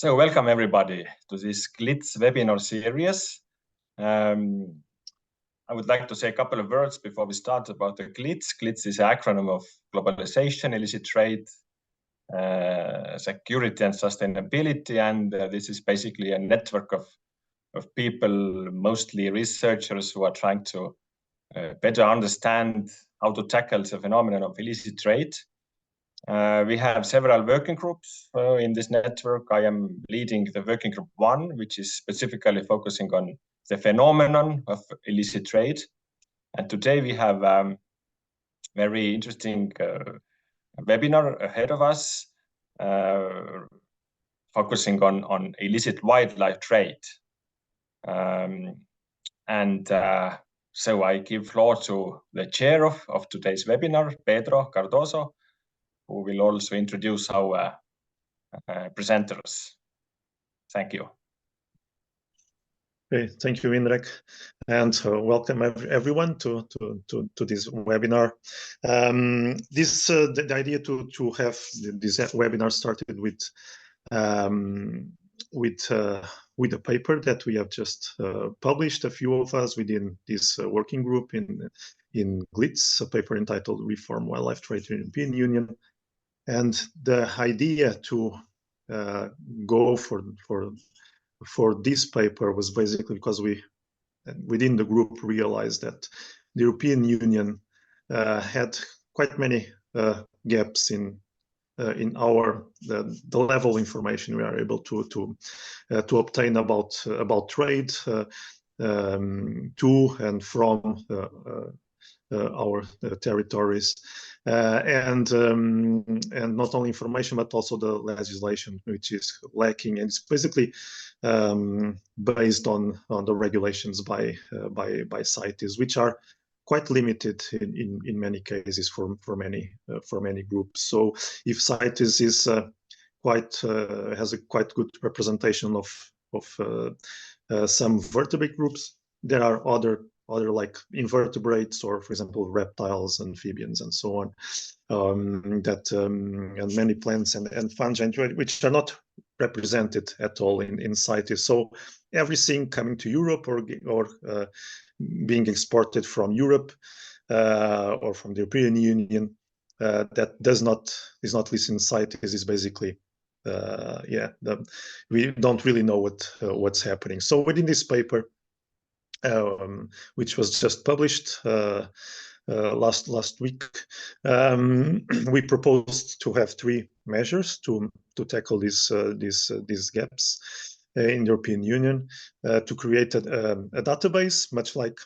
So welcome everybody to this GLITSS webinar series. I would like to say a couple of words before we start about the GLITSS. GLITSS is an acronym of globalization, illicit trade, security and sustainability. And this is basically a network of people, mostly researchers, who are trying to better understand how to tackle the phenomenon of illicit trade. We have several working groups in this network. I am leading the working group 1, which is specifically focusing on the phenomenon of illicit trade. And today we have a very interesting webinar ahead of us, focusing on illicit wildlife trade. So I give floor to the chair of today's webinar, Pedro Cardoso, who will also introduce our presenters. Thank you. Okay, thank you, Indrek, and welcome everyone to this webinar. The idea to have this webinar started with a paper that we have just published, a few of us within this working group in GLITSS, a paper entitled "Reform Wildlife Trade in the European Union." And the idea to go for this paper was basically because we, within the group, realized that the European Union had quite many gaps in the level of information we are able to obtain about trade to and from our territories, and not only information but also the legislation, which is lacking, and it's basically based on the regulations by CITES, which are quite limited in many cases for many groups. So if CITES is has a quite good representation of some vertebrate groups, there are other like invertebrates, or for example reptiles, amphibians, and so on, and many plants and fungi which are not represented at all in CITES. So everything coming to Europe or being exported from Europe or from the European Union that is not listed in CITES is basically we don't really know what's happening. So within this paper, which was just published last week, we proposed to have 3 measures to tackle these gaps in the European Union, to create a database, much like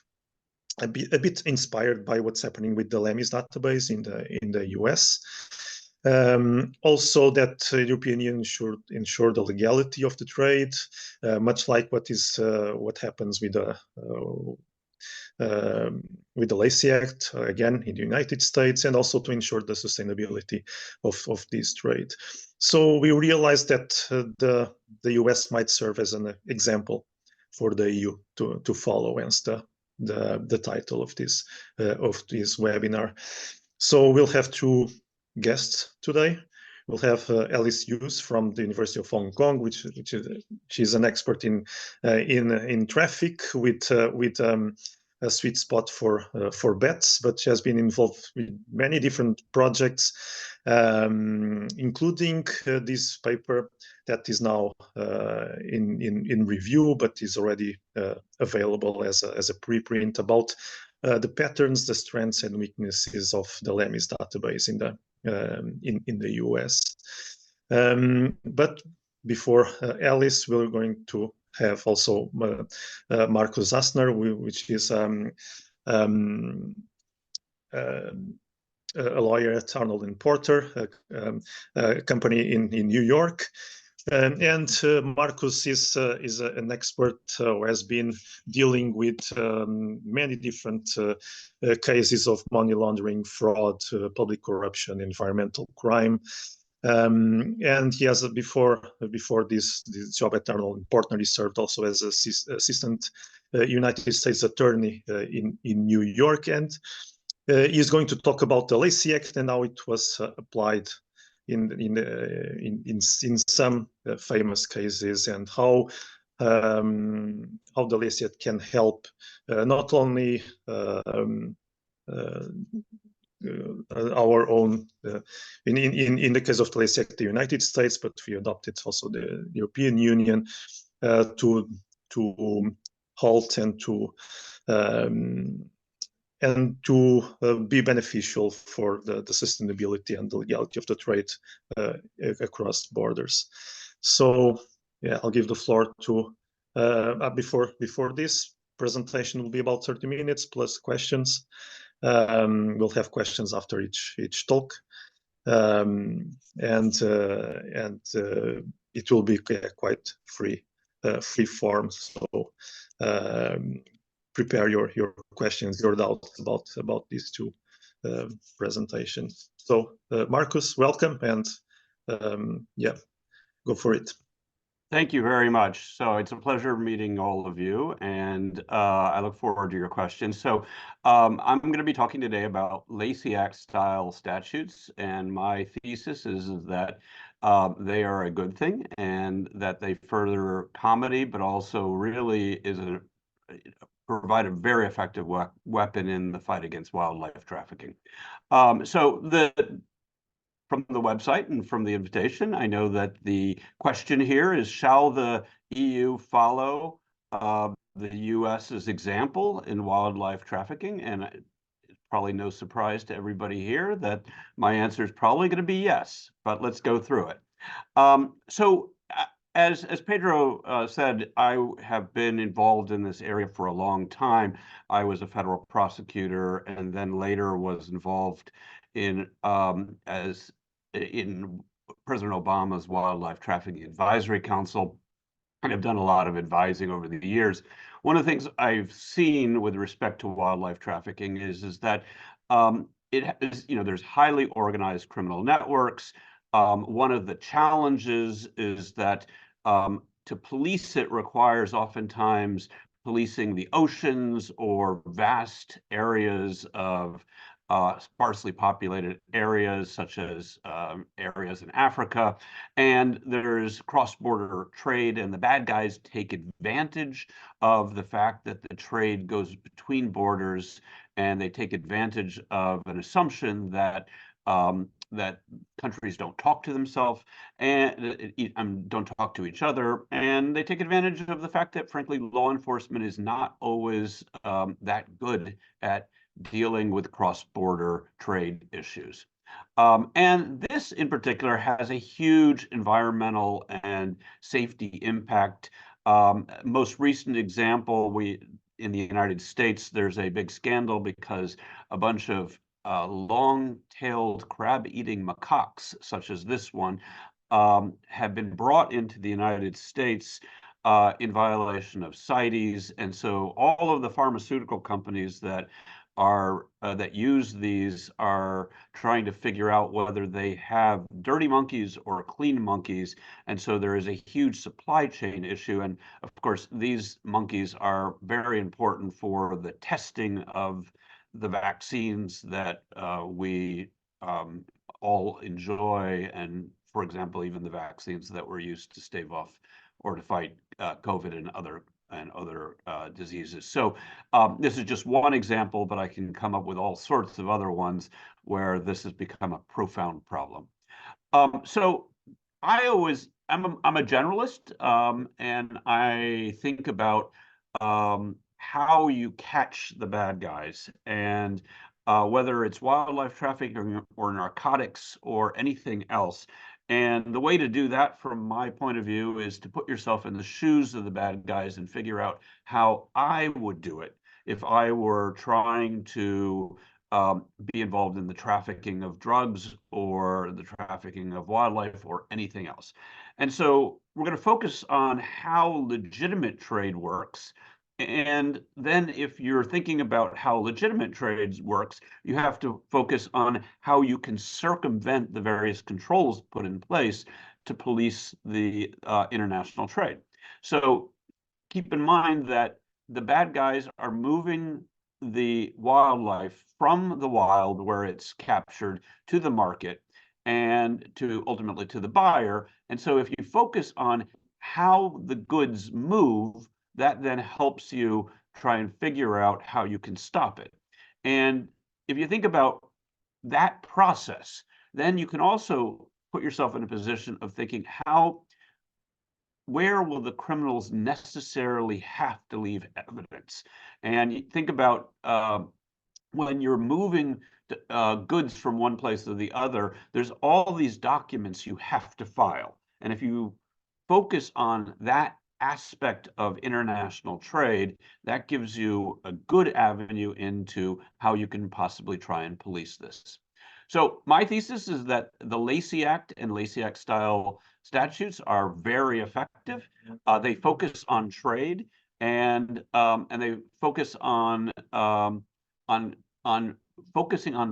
a bit inspired by what's happening with the LEMIS database in the US. Also, that the European Union should ensure the legality of the trade, much like what happens with the Lacey Act, again in the United States, and also to ensure the sustainability of this trade. So we realized that the US might serve as an example for the EU to follow, hence the title of this webinar. So we'll have 2 guests today. We'll have Alice Hughes from the University of Hong Kong, she's an expert in traffic with a sweet spot for bats, but she has been involved with many different projects, including this paper that is now in review, but is already available as a preprint about the patterns, the strengths and weaknesses of the LEMIS database in the US. But before Alice, we're going to have also Markus Zassner, which is a lawyer at Arnold & Porter, a company in New York. And Markus is an expert who has been dealing with many different cases of money laundering, fraud, public corruption, environmental crime. And he has before this job at Arnold & Porter, he served also as assistant United States attorney in New York, and he's going to talk about the Lacey Act and how it was applied in some famous cases, and how the Lacey Act can help not only our own, in the case of the Lacey Act, the United States, but we adopted also the European Union to halt and to be beneficial for the sustainability and the legality of the trade across borders. So yeah, I'll give the floor to before this presentation will be about 30 minutes plus questions. We'll have questions after each talk, and it will be quite free form. So prepare your questions, your doubts about these two presentations. So Marcus, welcome, and yeah, go for it. Thank you very much. So it's a pleasure meeting all of you, and I look forward to your questions. So I'm going to be talking today about Lacey Act style statutes, and my thesis is that they are a good thing and that they further comedy, but also really provide a very effective weapon in the fight against wildlife trafficking. From the website and from the invitation, I know that the question here is, shall the EU follow the US's example in wildlife trafficking? And it's probably no surprise to everybody here that my answer is probably going to be yes, but let's go through it. As Pedro said, I have been involved in this area for a long time. I was a federal prosecutor and then later was involved in President Obama's Wildlife Trafficking Advisory Council, and I've done a lot of advising over the years. One of the things I've seen with respect to wildlife trafficking is that there's highly organized criminal networks. One of the challenges is that to police it requires oftentimes policing the oceans or vast areas of sparsely populated areas, such as areas in Africa, and there's cross-border trade, and the bad guys take advantage of the fact that the trade goes between borders, and they take advantage of an assumption that that countries don't talk to themselves and don't talk to each other, and they take advantage of the fact that, frankly, law enforcement is not always that good at dealing with cross-border trade issues. And this in particular has a huge environmental and safety impact. Most recent example, in the United States, there's a big scandal because a bunch of long-tailed crab-eating macaques, such as this one, have been brought into the United States in violation of CITES. And so all of the pharmaceutical companies that use these are trying to figure out whether they have dirty monkeys or clean monkeys, and so there is a huge supply chain issue. And of course, these monkeys are very important for the testing of the vaccines that we all enjoy, and for example, even the vaccines that were used to stave off or to fight COVID and other diseases. So this is just one example, but I can come up with all sorts of other ones where this has become a profound problem. So I'm a generalist, and I think about how you catch the bad guys, and whether it's wildlife trafficking or narcotics or anything else. And the way to do that, from my point of view, is to put yourself in the shoes of the bad guys and figure out how I would do it if I were trying to be involved in the trafficking of drugs or the trafficking of wildlife or anything else. And so we're going to focus on how legitimate trade works. And then if you're thinking about how legitimate trade works, you have to focus on how you can circumvent the various controls put in place to police the international trade. So keep in mind that the bad guys are moving the wildlife from the wild where it's captured to the market. and ultimately to the buyer. And so if you focus on how the goods move, that then helps you try and figure out how you can stop it. And if you think about that process, then you can also put yourself in a position of thinking, where will the criminals necessarily have to leave evidence? And you think about when you're moving goods from one place to the other, there's all these documents you have to file. And if you focus on that aspect of international trade, that gives you a good avenue into how you can possibly try and police this. So my thesis is that the Lacey Act and Lacey Act style statutes are very effective. They focus on trade, and they focus on focusing on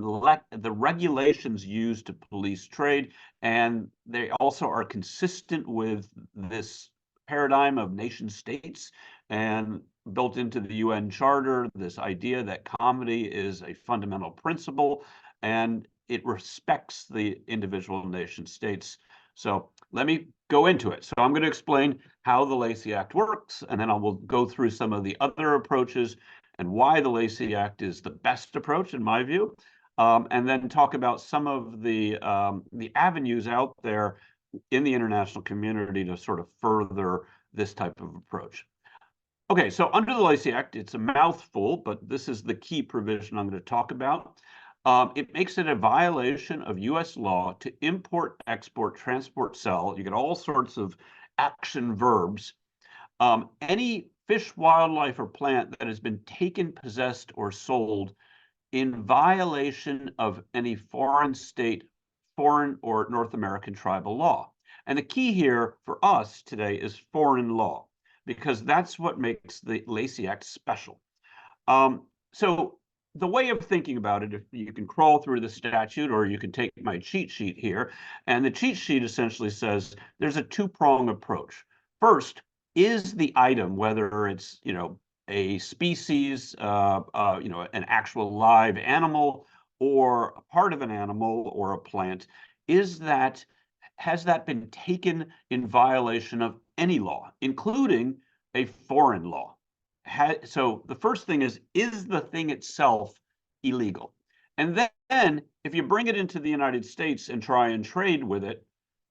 the regulations used to police trade, and they also are consistent with this paradigm of nation states and built into the UN Charter, this idea that comity is a fundamental principle and it respects the individual nation states. So let me go into it. So I'm going to explain how the Lacey Act works, and then I will go through some of the other approaches and why the Lacey Act is the best approach in my view, and then talk about some of the avenues out there in the international community to sort of further this type of approach. Okay, so under the Lacey Act, it's a mouthful, but this is the key provision I'm going to talk about. It makes it a violation of U.S. law to import, export, transport, sell. You get all sorts of action verbs. Any fish, wildlife, or plant that has been taken, possessed, or sold in violation of any foreign state, foreign or North American tribal law. And the key here for us today is foreign law, because that's what makes the Lacey Act special. So the way of thinking about it, if you can crawl through the statute, or you can take my cheat sheet here, and the cheat sheet essentially says there's a two-prong approach. First, is the item, whether it's a species, an actual live animal, or a part of an animal or a plant, has that been taken in violation of any law, including a foreign law? So the first thing is the thing itself illegal? And then if you bring it into the United States and try and trade with it,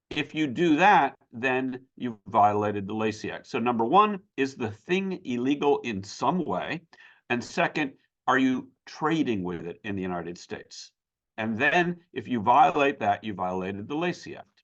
if you do that, then you've violated the Lacey Act. So number one, is the thing illegal in some way? And second, are you trading with it in the United States? And then if you violate that, you violated the Lacey Act.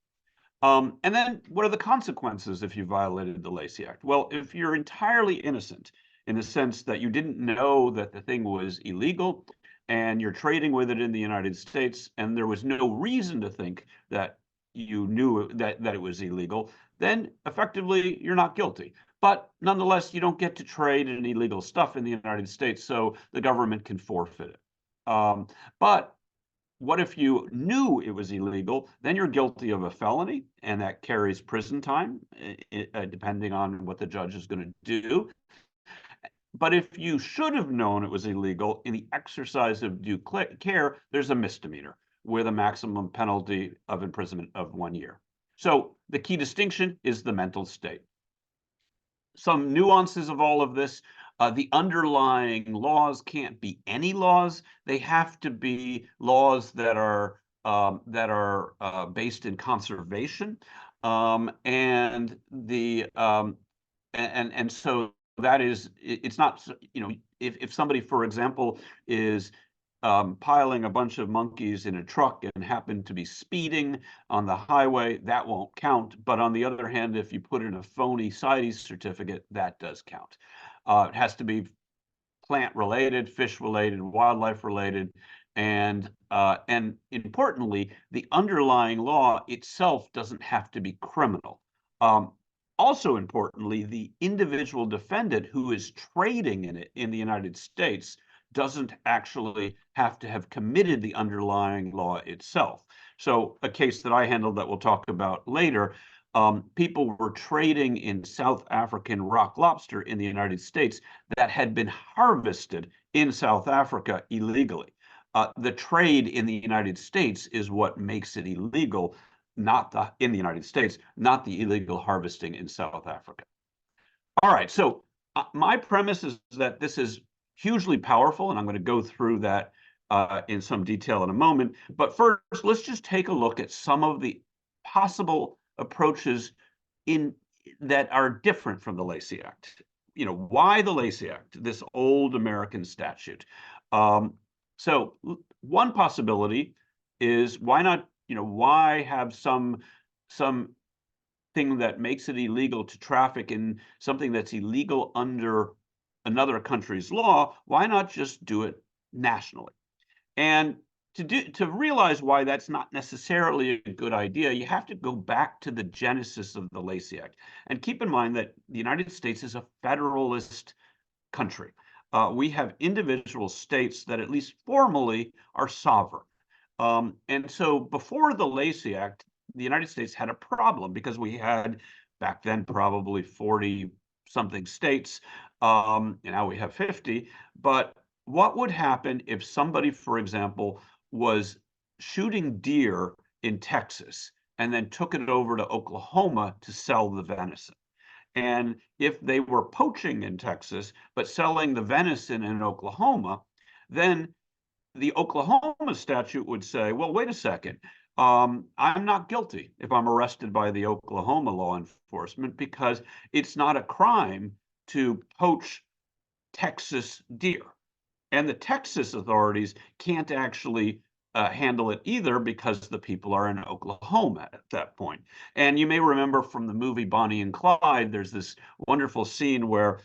And then what are the consequences if you violated the Lacey Act? Well, if you're entirely innocent, in the sense that you didn't know that the thing was illegal and you're trading with it in the United States, and there was no reason to think that you knew that it was illegal, then effectively you're not guilty. But nonetheless, you don't get to trade in illegal stuff in the United States, so the government can forfeit it. But what if you knew it was illegal? Then you're guilty of a felony, and that carries prison time, depending on what the judge is going to do. But if you should have known it was illegal in the exercise of due care, there's a misdemeanor with a maximum penalty of imprisonment of 1 year. So the key distinction is the mental state. Some nuances of all of this: the underlying laws can't be any laws. They have to be laws that are based in conservation, and so that is, it's not, if somebody, for example, is piling a bunch of monkeys in a truck and happen to be speeding on the highway, that won't count. But on the other hand, if you put in a phony CITES certificate, that does count. It has to be plant related, fish related, wildlife related, and importantly, the underlying law itself doesn't have to be criminal. Also importantly, the individual defendant who is trading in it in the United States doesn't actually have to have committed the underlying law itself. So a case that I handled that we'll talk about later, people were trading in South African rock lobster in the United States that had been harvested in South Africa illegally. The trade in the United States is what makes it illegal, in the United States, not the illegal harvesting in South Africa. All right, so my premise is that this is hugely powerful, and I'm going to go through that in some detail in a moment. But first, let's just take a look at some of the possible approaches that are different from the Lacey Act. Why the Lacey Act, this old American statute? So one possibility is why not, why have some thing that makes it illegal to traffic in something that's illegal under another country's law? Why not just do it nationally? And to realize why that's not necessarily a good idea, you have to go back to the genesis of the Lacey Act. And keep in mind that the United States is a federalist country. We have individual states that at least formally are sovereign. And so before the Lacey Act, the United States had a problem because we had back then probably 40 something states, and now we have 50. But what would happen if somebody, for example, was shooting deer in Texas and then took it over to Oklahoma to sell the venison? And if they were poaching in Texas but selling the venison in Oklahoma, then the Oklahoma statute would say, well, wait a second, I'm not guilty if I'm arrested by the Oklahoma law enforcement because it's not a crime to poach Texas deer. And the Texas authorities can't actually handle it either because the people are in Oklahoma at that point. And you may remember from the movie Bonnie and Clyde, there's this wonderful scene where,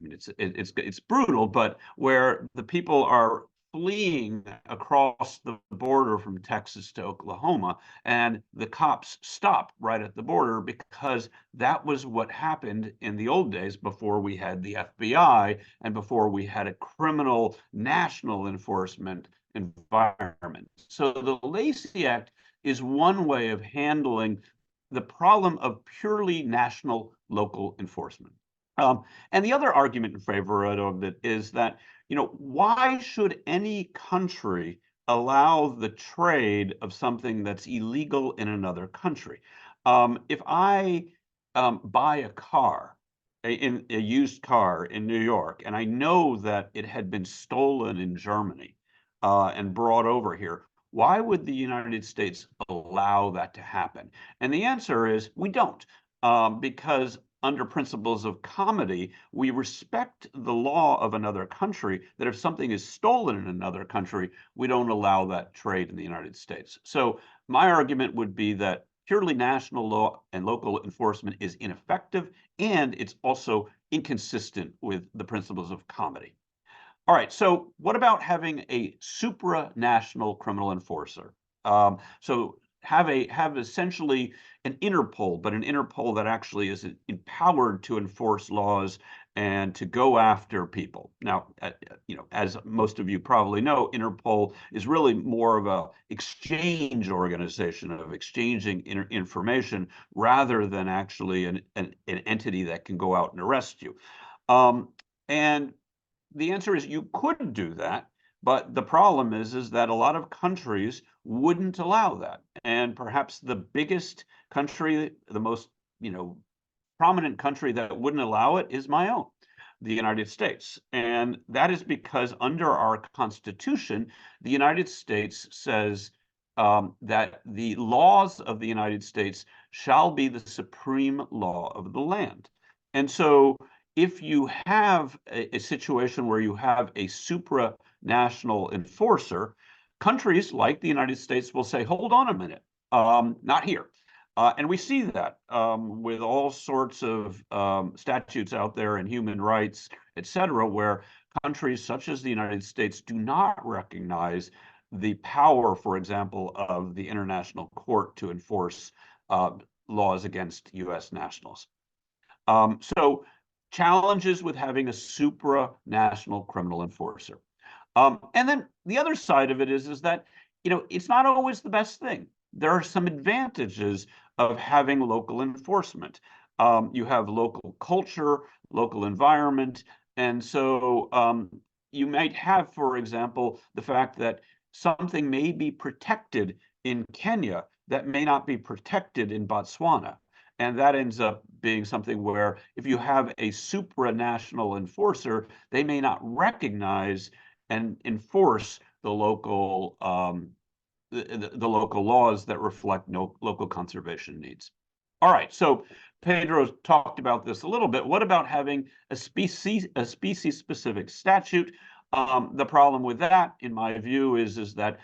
I mean, it's brutal, but where the people are fleeing across the border from Texas to Oklahoma, and the cops stop right at the border because that was what happened in the old days before we had the FBI and before we had a criminal national enforcement environment. So the Lacey Act is one way of handling the problem of purely national local enforcement. And the other argument in favor of it is that, why should any country allow the trade of something that's illegal in another country? If I buy a car, a used car in New York, and I know that it had been stolen in Germany and brought over here, why would the United States allow that to happen? And the answer is we don't, because under principles of comity, we respect the law of another country, that if something is stolen in another country, we don't allow that trade in the United States. So my argument would be that purely national law and local enforcement is ineffective, and it's also inconsistent with the principles of comity. All right, so what about having a supranational criminal enforcer? So have essentially an Interpol, but an Interpol that actually is empowered to enforce laws and to go after people. Now, as most of you probably know, Interpol is really more of a exchange organization of exchanging information rather than actually an entity that can go out and arrest you. And the answer is you could do that, but the problem is that a lot of countries wouldn't allow that. And perhaps the biggest country, the most, prominent country that wouldn't allow it is my own, the United States. And that is because under our Constitution, the United States says that the laws of the United States shall be the supreme law of the land. And so if you have a situation where you have a supranational enforcer, countries like the United States will say, hold on a minute, not here. And we see that with all sorts of statutes out there and human rights, et cetera, where countries such as the United States do not recognize the power, for example, of the International Court to enforce laws against U.S. nationals. So challenges with having a supranational criminal enforcer. And then the other side of it is that, it's not always the best thing. There are some advantages of having local enforcement. You have local culture, local environment. And so you might have, for example, the fact that something may be protected in Kenya that may not be protected in Botswana. And that ends up being something where if you have a supranational enforcer, they may not recognize and enforce the local local laws that reflect local conservation needs. All right, so Pedro talked about this a little bit. What about having a species-specific statute? The problem with that, in my view, is that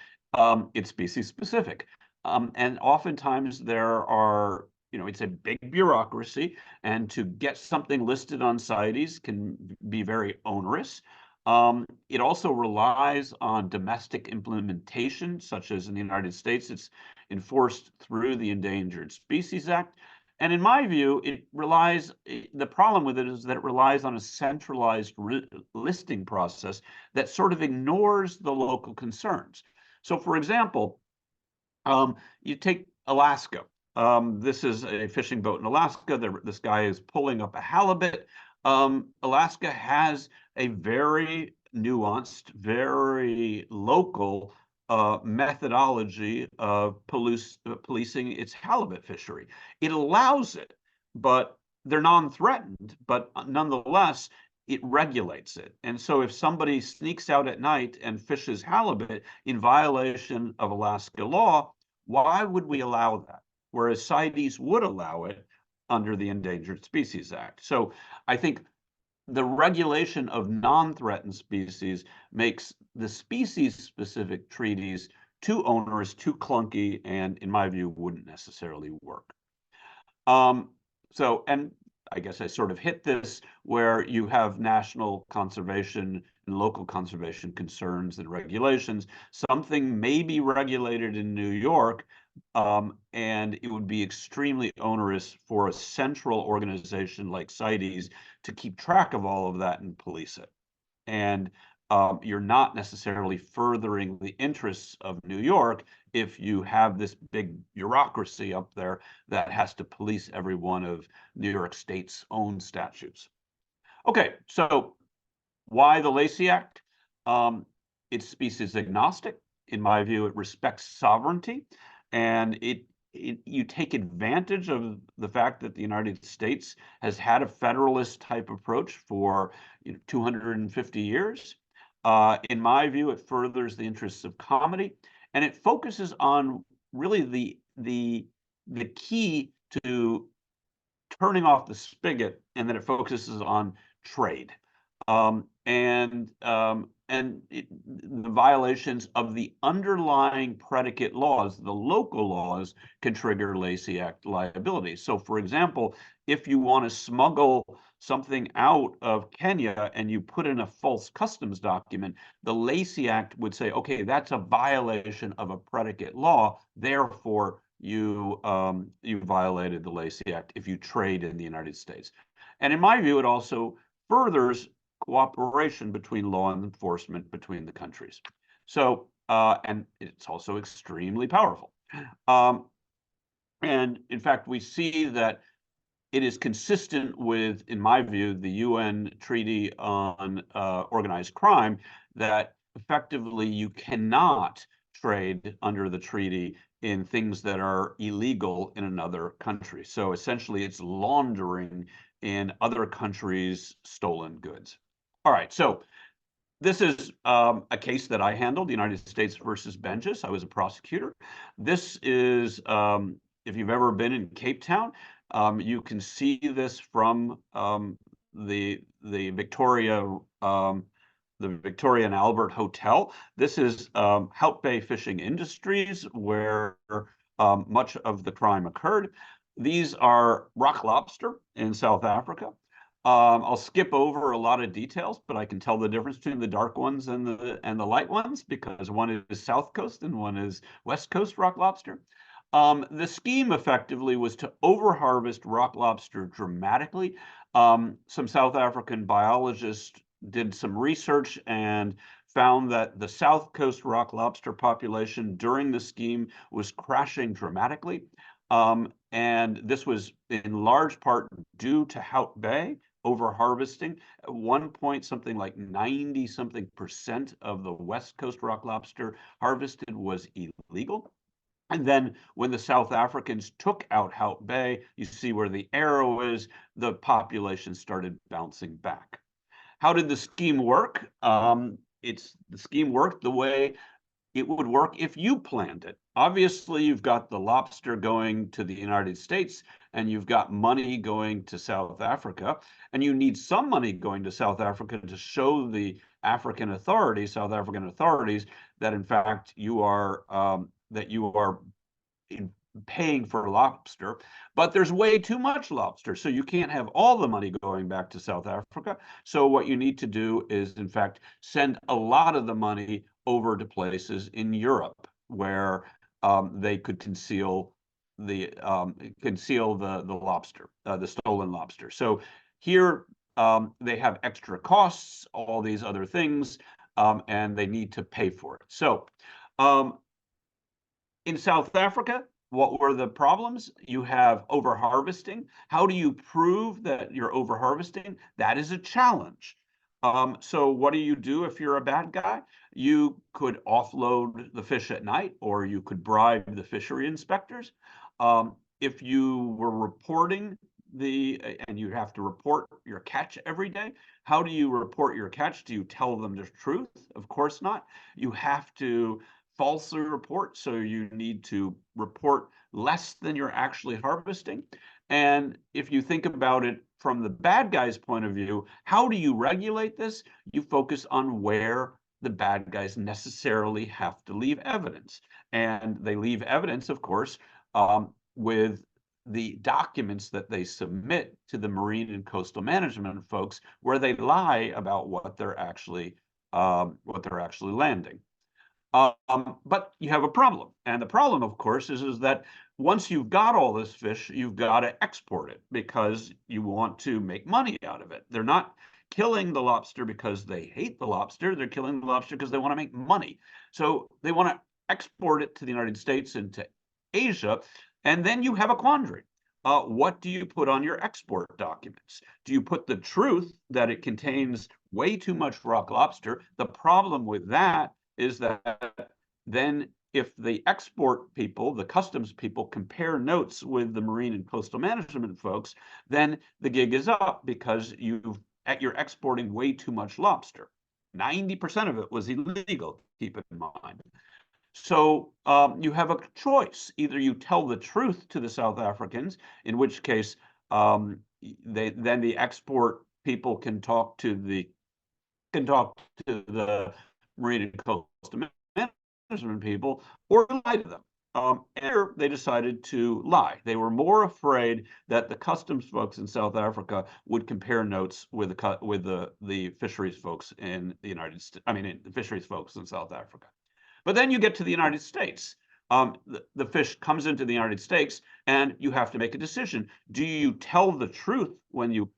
it's species-specific, and oftentimes there are, it's a big bureaucracy, and to get something listed on CITES can be very onerous. It also relies on domestic implementation, such as in the United States, it's enforced through the Endangered Species Act. And in my view, the problem with it is that it relies on a centralized listing process that sort of ignores the local concerns. So for example, you take Alaska. This is a fishing boat in Alaska. This guy is pulling up a halibut. Alaska has a very nuanced, very local methodology of policing its halibut fishery. It allows it, but they're non-threatened, but nonetheless, it regulates it. And so if somebody sneaks out at night and fishes halibut in violation of Alaska law, why would we allow that? Whereas CITES would allow it under the Endangered Species Act. So I think the regulation of non-threatened species makes the species-specific treaties too onerous, too clunky, and in my view, wouldn't necessarily work. And I guess I sort of hit this where you have national conservation and local conservation concerns and regulations. Something may be regulated in New York, and it would be extremely onerous for a central organization like CITES to keep track of all of that and police it. And you're not necessarily furthering the interests of New York if you have this big bureaucracy up there that has to police every one of New York State's own statutes. Okay, so why the Lacey Act? It's species agnostic. In my view, it respects sovereignty, and you take advantage of the fact that the United States has had a federalist type approach for 250 years. In my view, it furthers the interests of comity, and it focuses on really the key to turning off the spigot, and that it focuses on trade. The violations of the underlying predicate laws, the local laws, can trigger Lacey Act liability. So, for example, if you want to smuggle something out of Kenya and you put in a false customs document, the Lacey Act would say, okay, that's a violation of a predicate law, therefore you violated the Lacey Act if you trade in the United States. And in my view, it also furthers cooperation between law enforcement between the countries. So, and it's also extremely powerful. And in fact, we see that it is consistent with, in my view, the UN Treaty on Organized Crime, that effectively you cannot trade under the treaty in things that are illegal in another country. So essentially, it's laundering in other countries' stolen goods. All right, so this is a case that I handled, the United States versus Benjes. I was a prosecutor. This is, if you've ever been in Cape Town, you can see this from the Victoria and Albert Hotel. This is Hout Bay Fishing Industries, where much of the crime occurred. These are rock lobster in South Africa. I'll skip over a lot of details, but I can tell the difference between the dark ones and the light ones, because one is South Coast and one is West Coast rock lobster. The scheme effectively was to overharvest rock lobster dramatically. Some South African biologists did some research and found that the South Coast rock lobster population during the scheme was crashing dramatically. And this was in large part due to Hout Bay, over-harvesting. At one point, something like 90-something% of the West Coast rock lobster harvested was illegal. And then when the South Africans took out Hout Bay, you see where the arrow is, the population started bouncing back. How did the scheme work? The scheme worked the way it would work if you planned it. Obviously, you've got the lobster going to the United States, and you've got money going to South Africa, and you need some money going to South Africa to show the South African authorities, that in fact you are paying for lobster, but there's way too much lobster, so you can't have all the money going back to South Africa. So what you need to do is, in fact, send a lot of the money over to places in Europe where they could conceal the lobster, the stolen lobster. So here they have extra costs, all these other things, and they need to pay for it. So in South Africa, what were the problems? You have overharvesting. How do you prove that you're overharvesting? That is a challenge. So what do you do if you're a bad guy? You could offload the fish at night, or you could bribe the fishery inspectors. If you were reporting and you have to report your catch every day, how do you report your catch? Do you tell them the truth? Of course not. You have to falsely report, so you need to report less than you're actually harvesting. And if you think about it from the bad guy's point of view, how do you regulate this? You focus on where the bad guys necessarily have to leave evidence. And they leave evidence, of course, with the documents that they submit to the marine and coastal management folks, where they lie about what they're actually landing. But you have a problem. And the problem, of course, is that once you've got all this fish, you've got to export it because you want to make money out of it. They're not killing the lobster because they hate the lobster. They're killing the lobster because they want to make money. So they want to export it to the United States and to Asia. And then you have a quandary. What do you put on your export documents? Do you put the truth that it contains way too much rock lobster? The problem with that is that then if the export people, the customs people, compare notes with the marine and coastal management folks, then the gig is up because you're exporting way too much lobster. 90% of it was illegal, keep it in mind. So you have a choice. Either you tell the truth to the South Africans, in which case then the export people can talk to the marine and coastal management people, or lie to them. And they decided to lie. They were more afraid that the customs folks in South Africa would compare notes with the fisheries folks in the United States. The fisheries folks in South Africa. But then you get to the United States. The fish comes into the United States, and you have to make a decision. Do you tell the truth when you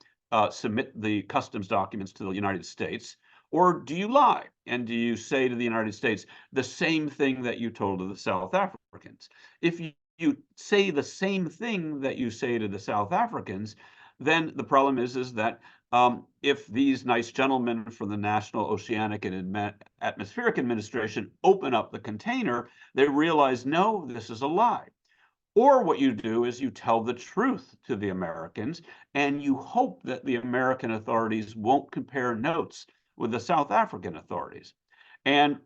submit the customs documents to the United States? Or do you lie? And do you say to the United States the same thing that you told to the South Africans? If you say the same thing that you say to the South Africans, then the problem is that if these nice gentlemen from the National Oceanic and Atmospheric Administration open up the container, they realize, no, this is a lie. Or what you do is you tell the truth to the Americans, and you hope that the American authorities won't compare notes with the South African authorities. And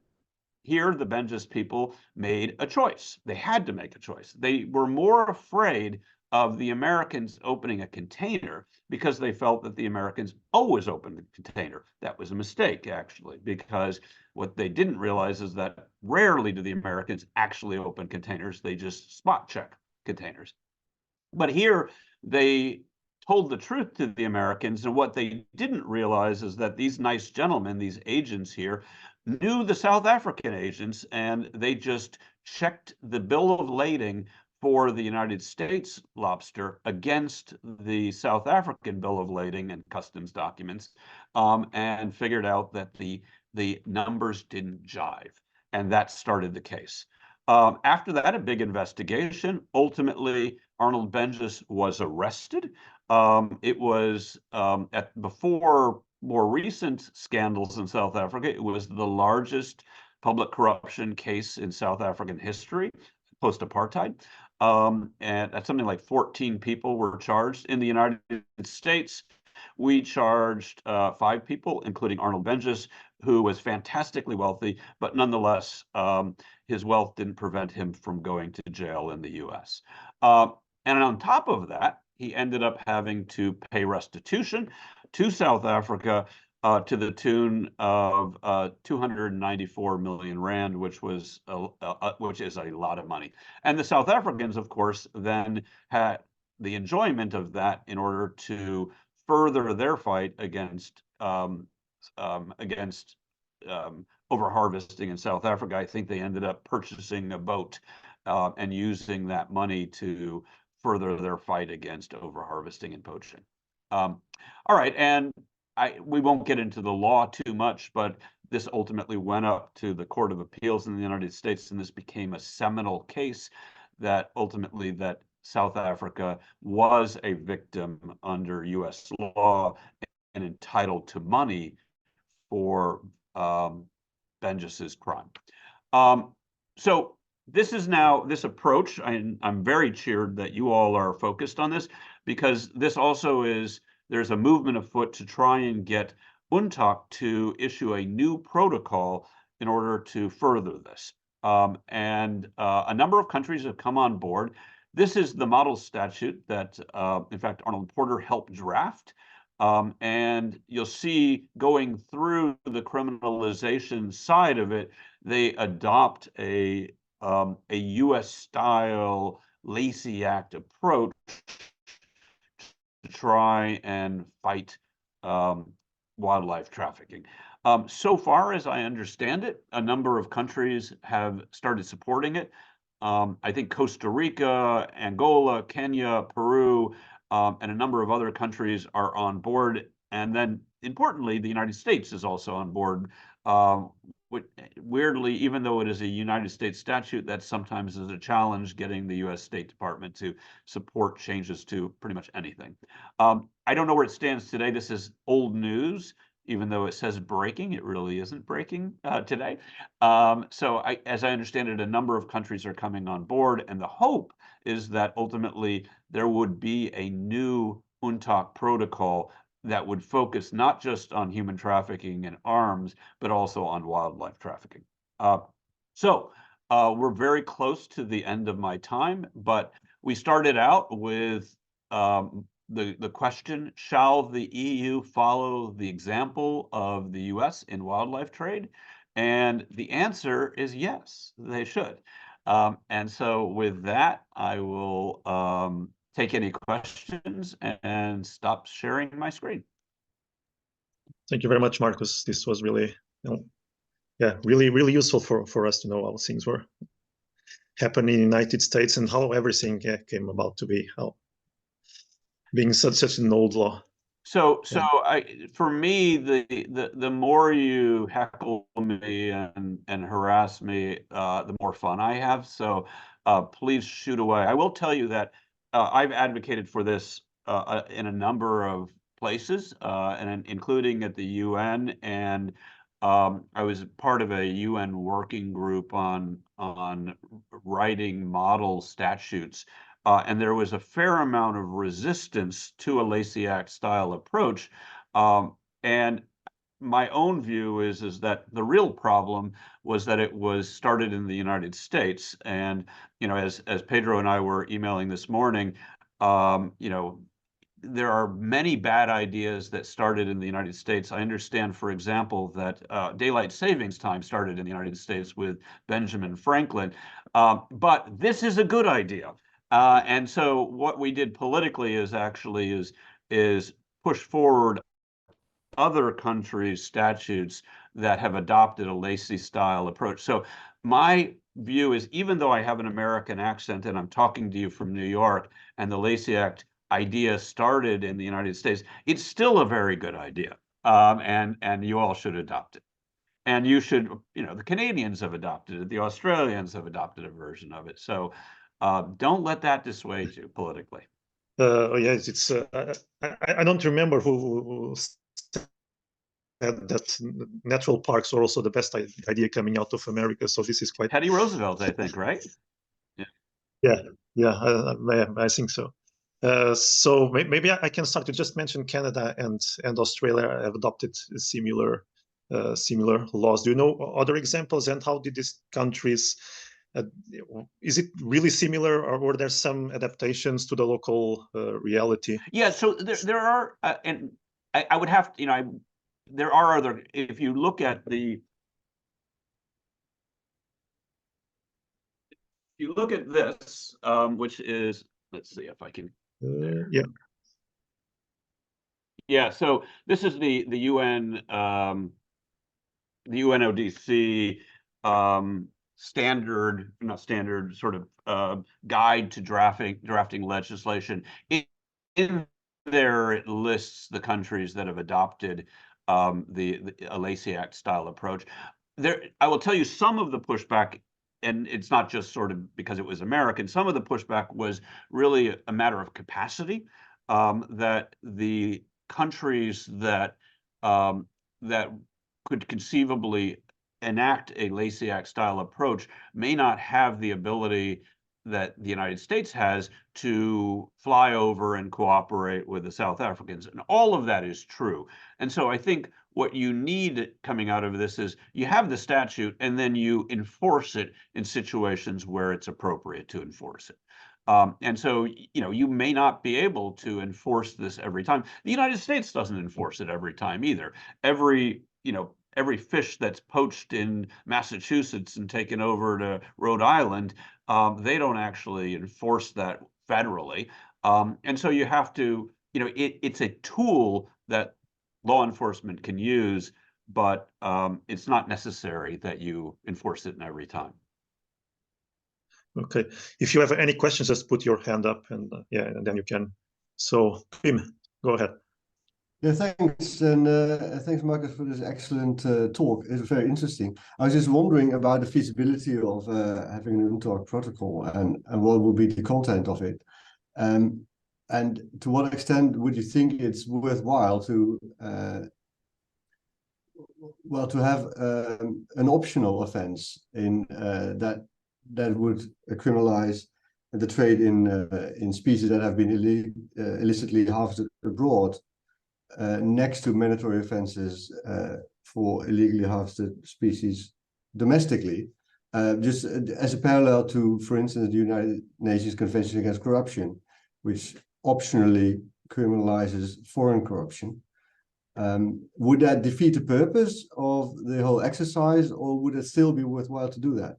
here the Benjes people made a choice. They had to make a choice. They were more afraid of the Americans opening a container because they felt that the Americans always opened the container. That was a mistake, actually, because what they didn't realize is that rarely do the Americans actually open containers. They just spot check containers. But here they told the truth to the Americans, and what they didn't realize is that these nice gentlemen, these agents here, knew the South African agents, and they just checked the bill of lading for the United States lobster against the South African bill of lading and customs documents, and figured out that the numbers didn't jive, and that started the case. After that, a big investigation. Ultimately, Arnold Benjes was arrested. It was before more recent scandals in South Africa, it was the largest public corruption case in South African history, post-apartheid. And that's something like 14 people were charged. In the United States, we charged 5 people, including Arnold Benjes, who was fantastically wealthy, but nonetheless, his wealth didn't prevent him from going to jail in the US. And on top of that, he ended up having to pay restitution to South Africa to the tune of 294 million rand, which is a lot of money. And the South Africans, of course, then had the enjoyment of that in order to further their fight against overharvesting in South Africa. I think they ended up purchasing a boat and using that money to further their fight against overharvesting and poaching. All right, and we won't get into the law too much, but this ultimately went up to the Court of Appeals in the United States, and this became a seminal case that ultimately that South Africa was a victim under US law and entitled to money for Benjes's crime. So this is now this approach, and I'm very cheered that you all are focused on this, because this also is, there's a movement afoot to try and get UNTOC to issue a new protocol in order to further this. And a number of countries have come on board. This is the model statute that, in fact, Arnold Porter helped draft. And you'll see going through the criminalization side of it, they adopt a US-style Lacey Act approach to try and fight wildlife trafficking. So far as I understand it, a number of countries have started supporting it. I think Costa Rica, Angola, Kenya, Peru, and a number of other countries are on board. And then importantly, the United States is also on board. Weirdly, even though it is a United States statute, that sometimes is a challenge getting the US State Department to support changes to pretty much anything. I don't know where it stands today. This is old news. Even though it says breaking, it really isn't breaking today. So as I understand it, a number of countries are coming on board, and the hope is that ultimately there would be a new UNTOC protocol that would focus not just on human trafficking and arms, but also on wildlife trafficking. So we're very close to the end of my time, but we started out with the question, shall the EU follow the example of the US in wildlife trade? And the answer is yes, they should. And so with that, I will take any questions and stop sharing my screen. Thank you very much, Marcus. This was really, really useful for us to know how things were happening in the United States and how everything came about to be, how being such an old law. So for me, the more you heckle me and harass me, the more fun I have. So please shoot away. I will tell you that I've advocated for this in a number of places, and including at the UN. And I was part of a UN working group on writing model statutes. And there was a fair amount of resistance to a Lacey Act style approach. And my own view is that the real problem was that it was started in the United States. And, as Pedro and I were emailing this morning, there are many bad ideas that started in the United States. I understand, for example, that daylight savings time started in the United States with Benjamin Franklin. But this is a good idea. And so what we did politically is actually is push forward other countries' statutes that have adopted a Lacey style approach. So my view is, even though I have an American accent and I'm talking to you from New York, and the Lacey Act idea started in the United States, it's still a very good idea. And you all should adopt it. And you should, the Canadians have adopted it, the Australians have adopted a version of it. So don't let that dissuade you politically. Yes, it's. I don't remember who said that natural parks are also the best idea coming out of America. So this is quite. Teddy Roosevelt, I think, right? Yeah, I think so. So maybe I can start to just mention Canada and Australia have adopted similar laws. Do you know other examples, and how did these countries? Is it really similar, or were there some adaptations to the local reality? Yeah, so there are, and I would have to, there are other. If you look at this, which is, let's see if I can. Yeah. Yeah, so this is the UN the UNODC standard sort of guide to drafting legislation. In there, it lists the countries that have adopted the Lacey Act style approach. There, I will tell you some of the pushback, and it's not just sort of because it was American. Some of the pushback was really a matter of capacity, that the countries that that could conceivably enact a Lacey Act style approach may not have the ability that the United States has to fly over and cooperate with the South Africans. And all of that is true. And so I think what you need coming out of this is you have the statute and then you enforce it in situations where it's appropriate to enforce it. And so, you may not be able to enforce this every time. The United States doesn't enforce it every time either. Every fish that's poached in Massachusetts and taken over to Rhode Island, they don't actually enforce that federally. And so you have to, it's a tool that law enforcement can use, but it's not necessary that you enforce it in every time. Okay. If you have any questions, just put your hand up, and and then you can. So, Pim, go ahead. Yeah, thanks, and thanks, Marcus, for this excellent talk. It was very interesting. I was just wondering about the feasibility of having an UNTARC protocol and what would be the content of it, and to what extent would you think it's worthwhile to have an optional offense in that would criminalize the trade in species that have been illicitly harvested abroad, next to mandatory offenses for illegally harvested species domestically, just as a parallel to, for instance, the United Nations Convention Against Corruption, which optionally criminalizes foreign corruption. Would that defeat the purpose of the whole exercise, or would it still be worthwhile to do that?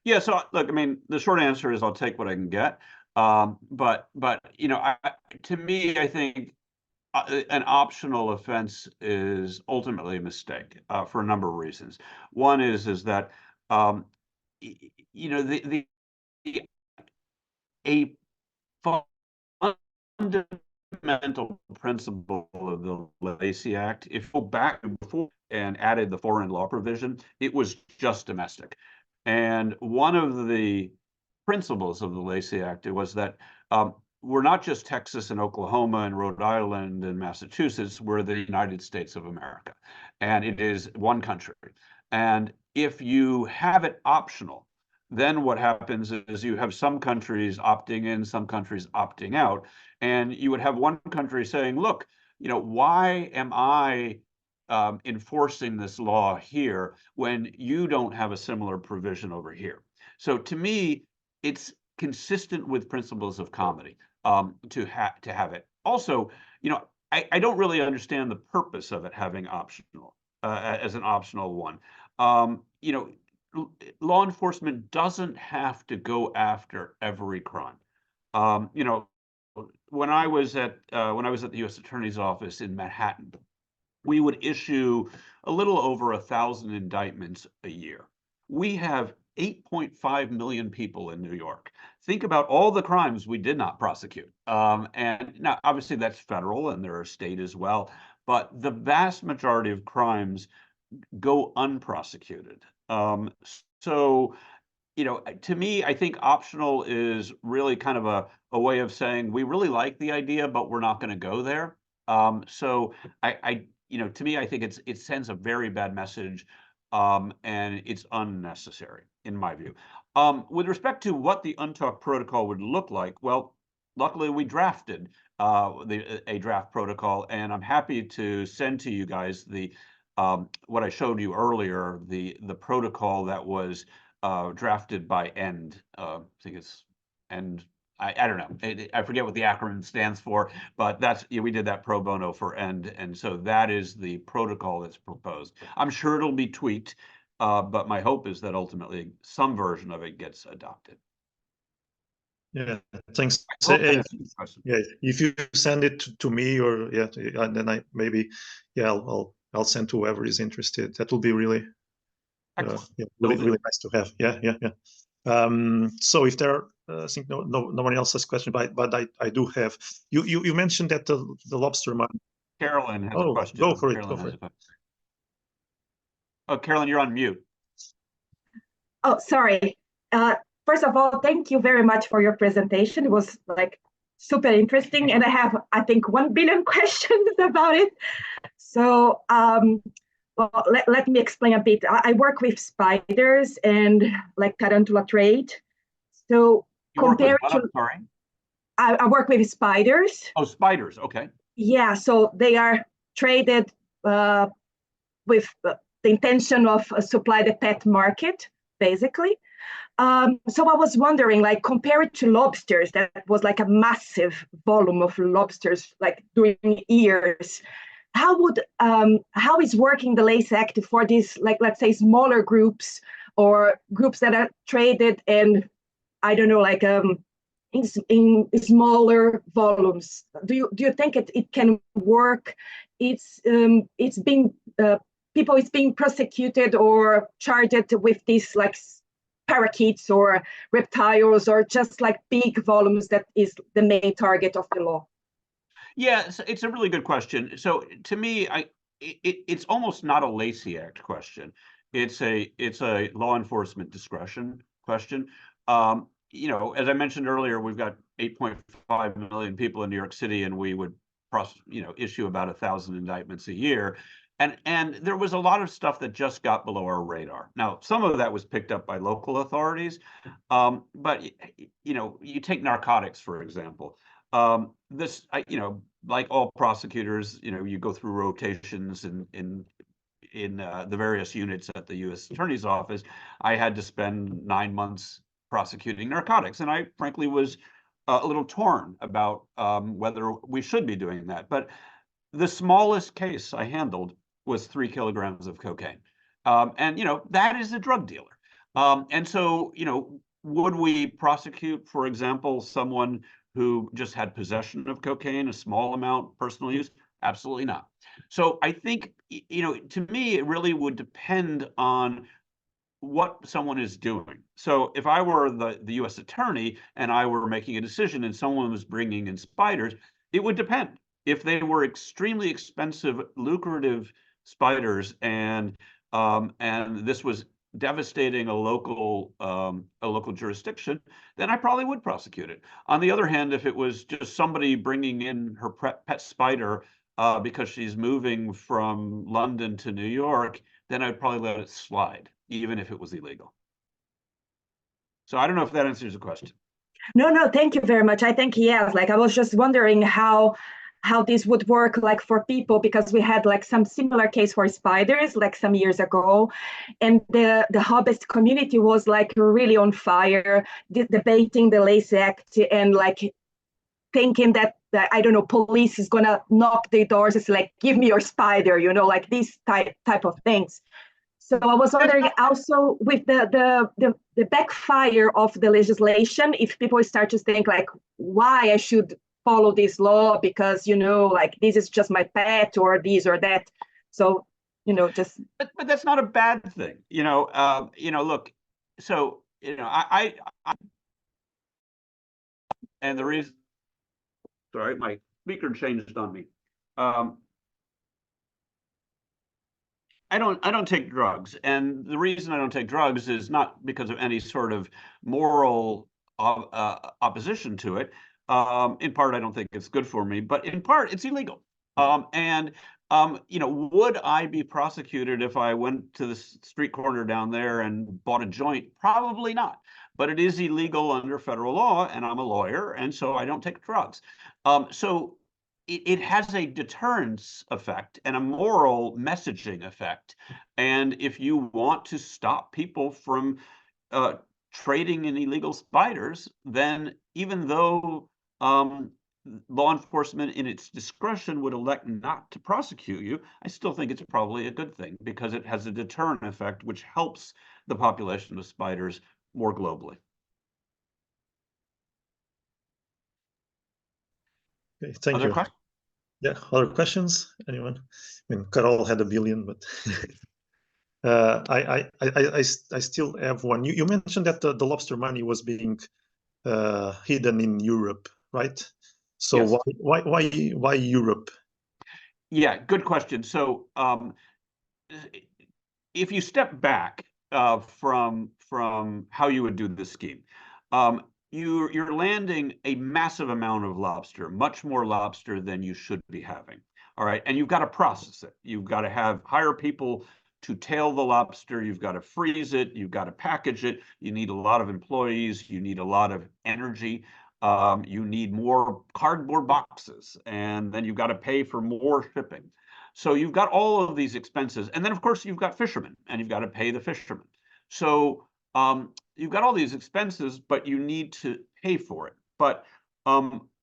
Yeah, so look, I mean, the short answer is I'll take what I can get. But to me, I think an optional offense is ultimately a mistake for a number of reasons. One is that a fundamental principle of the Lacey Act, if you go back before and added the foreign law provision, it was just domestic. And one of the principles of the Lacey Act was that we're not just Texas and Oklahoma and Rhode Island and Massachusetts, we're the United States of America. And it is one country. And if you have it optional, then what happens is you have some countries opting in, some countries opting out. And you would have one country saying, look, why am I enforcing this law here when you don't have a similar provision over here? So to me, it's consistent with principles of comity to have it. Also, I don't really understand the purpose of it having optional as an optional one. Law enforcement doesn't have to go after every crime. When I was at the U.S. Attorney's Office in Manhattan, we would issue a little over 1,000 indictments a year. We have 8.5 million people in New York. Think about all the crimes we did not prosecute. And now, obviously, that's federal and there are state as well. But the vast majority of crimes go unprosecuted. So you know, to me, I think optional is really kind of a way of saying we really like the idea, but we're not going to go there. So you know, to me, I think it sends a very bad message, and it's unnecessary in my view. With respect to what the UNTALK protocol would look like, well, luckily we drafted a draft protocol, and I'm happy to send to you guys the what I showed you earlier, the protocol that was drafted by END. I think it's END. I don't know. I forget what the acronym stands for, but that's, yeah, we did that pro bono for END, and so that is the protocol that's proposed. I'm sure it'll be tweaked, but my hope is that ultimately some version of it gets adopted. Yeah, thanks. Yeah, if you send it to me, or and then I maybe, I'll send to whoever is interested. That will be really, really nice to have. Yeah. So if there are, I think no one else has question, but I do have. You mentioned that the lobster market. Carolyn has a question. Go for it. Oh, Carolyn, you're on mute. Oh, sorry. First of all, thank you very much for your presentation. It was like super interesting, and I have, I think, 1 billion questions about it. So, well, let me explain a bit. I work with spiders and like tarantula trade. So compared to, sorry? I work with spiders. Oh, spiders. Okay. Yeah, so they are traded with the intention of supply the pet market, basically. So I was wondering, like, compared to lobsters, that was like a massive volume of lobsters, like during years. How is working the Lacey Act for these, like, let's say, smaller groups or groups that are traded and, I don't know, like in smaller volumes? Do you think it can work? It's being people is being prosecuted or charged with these like parakeets or reptiles, or just like big volumes that is the main target of the law? Yeah, it's a really good question. So to me, it's almost not a Lacey Act question. It's a law enforcement discretion question. You know, as I mentioned earlier, we've got 8.5 million people in New York City, and we would issue about 1,000 indictments a year. And there was a lot of stuff that just got below our radar. Now, some of that was picked up by local authorities, but you know, you take narcotics, for example. Like all prosecutors, you know, you go through rotations in the various units at the U.S. Attorney's Office. I had to spend 9 months prosecuting narcotics, and I frankly was a little torn about whether we should be doing that. But the smallest case I handled was 3 kilograms of cocaine. And, you know, that is a drug dealer. And so, you know, would we prosecute, for example, someone who just had possession of cocaine, a small amount, personal use? Absolutely not. So I think, you know, to me, it really would depend on what someone is doing. So if I were the U.S. attorney and I were making a decision and someone was bringing in spiders, it would depend. If they were extremely expensive, lucrative spiders, and this was devastating a local jurisdiction, then I probably would prosecute it. On the other hand, if it was just somebody bringing in her pet spider because she's moving from London to New York, then I'd probably let it slide, even if it was illegal. So I don't know if that answers the question. No, thank you very much. I think yes. Like, I was just wondering how this would work, like, for people, because we had like some similar case for spiders like some years ago, and the hobbyist community was like really on fire, debating the Lacey Act, and like thinking that I don't know, police is gonna knock the doors. It's like, give me your spider, you know, like these type of things. So I was wondering also with the backfire of the legislation, if people start to think like, why I should follow this law because, you know, like this is just my pet or this or that. So, you know, just. But that's not a bad thing, you know. Look, so you know, I and the reason. Sorry, my speaker changed on me. I don't take drugs, and the reason I don't take drugs is not because of any sort of moral opposition to it. In part, I don't think it's good for me, but in part, it's illegal. You know, would I be prosecuted if I went to the street corner down there and bought a joint? Probably not. But it is illegal under federal law, and I'm a lawyer, and so I don't take drugs. So it has a deterrence effect and a moral messaging effect. And if you want to stop people from trading in illegal spiders, then even though law enforcement in its discretion would elect not to prosecute you, I still think it's probably a good thing because it has a deterrent effect, which helps the population of spiders more globally. Okay, thank you. Questions? Yeah, other questions? Anyone? I mean, Carol had a billion, but I still have one. You mentioned that the lobster money was being hidden in Europe, right? So Yes. why Europe? Yeah, good question. So if you step back from how you would do this scheme, you're landing a massive amount of lobster, much more lobster than you should be having. All right, and you've got to process it. You've got to hire people to tail the lobster. You've got to freeze it. You've got to package it. You need a lot of employees. You need a lot of energy. You need more cardboard boxes, and then you've got to pay for more shipping. So you've got all of these expenses. And then, of course, you've got fishermen, and you've got to pay the fishermen. So you've got all these expenses, but you need to pay for it. But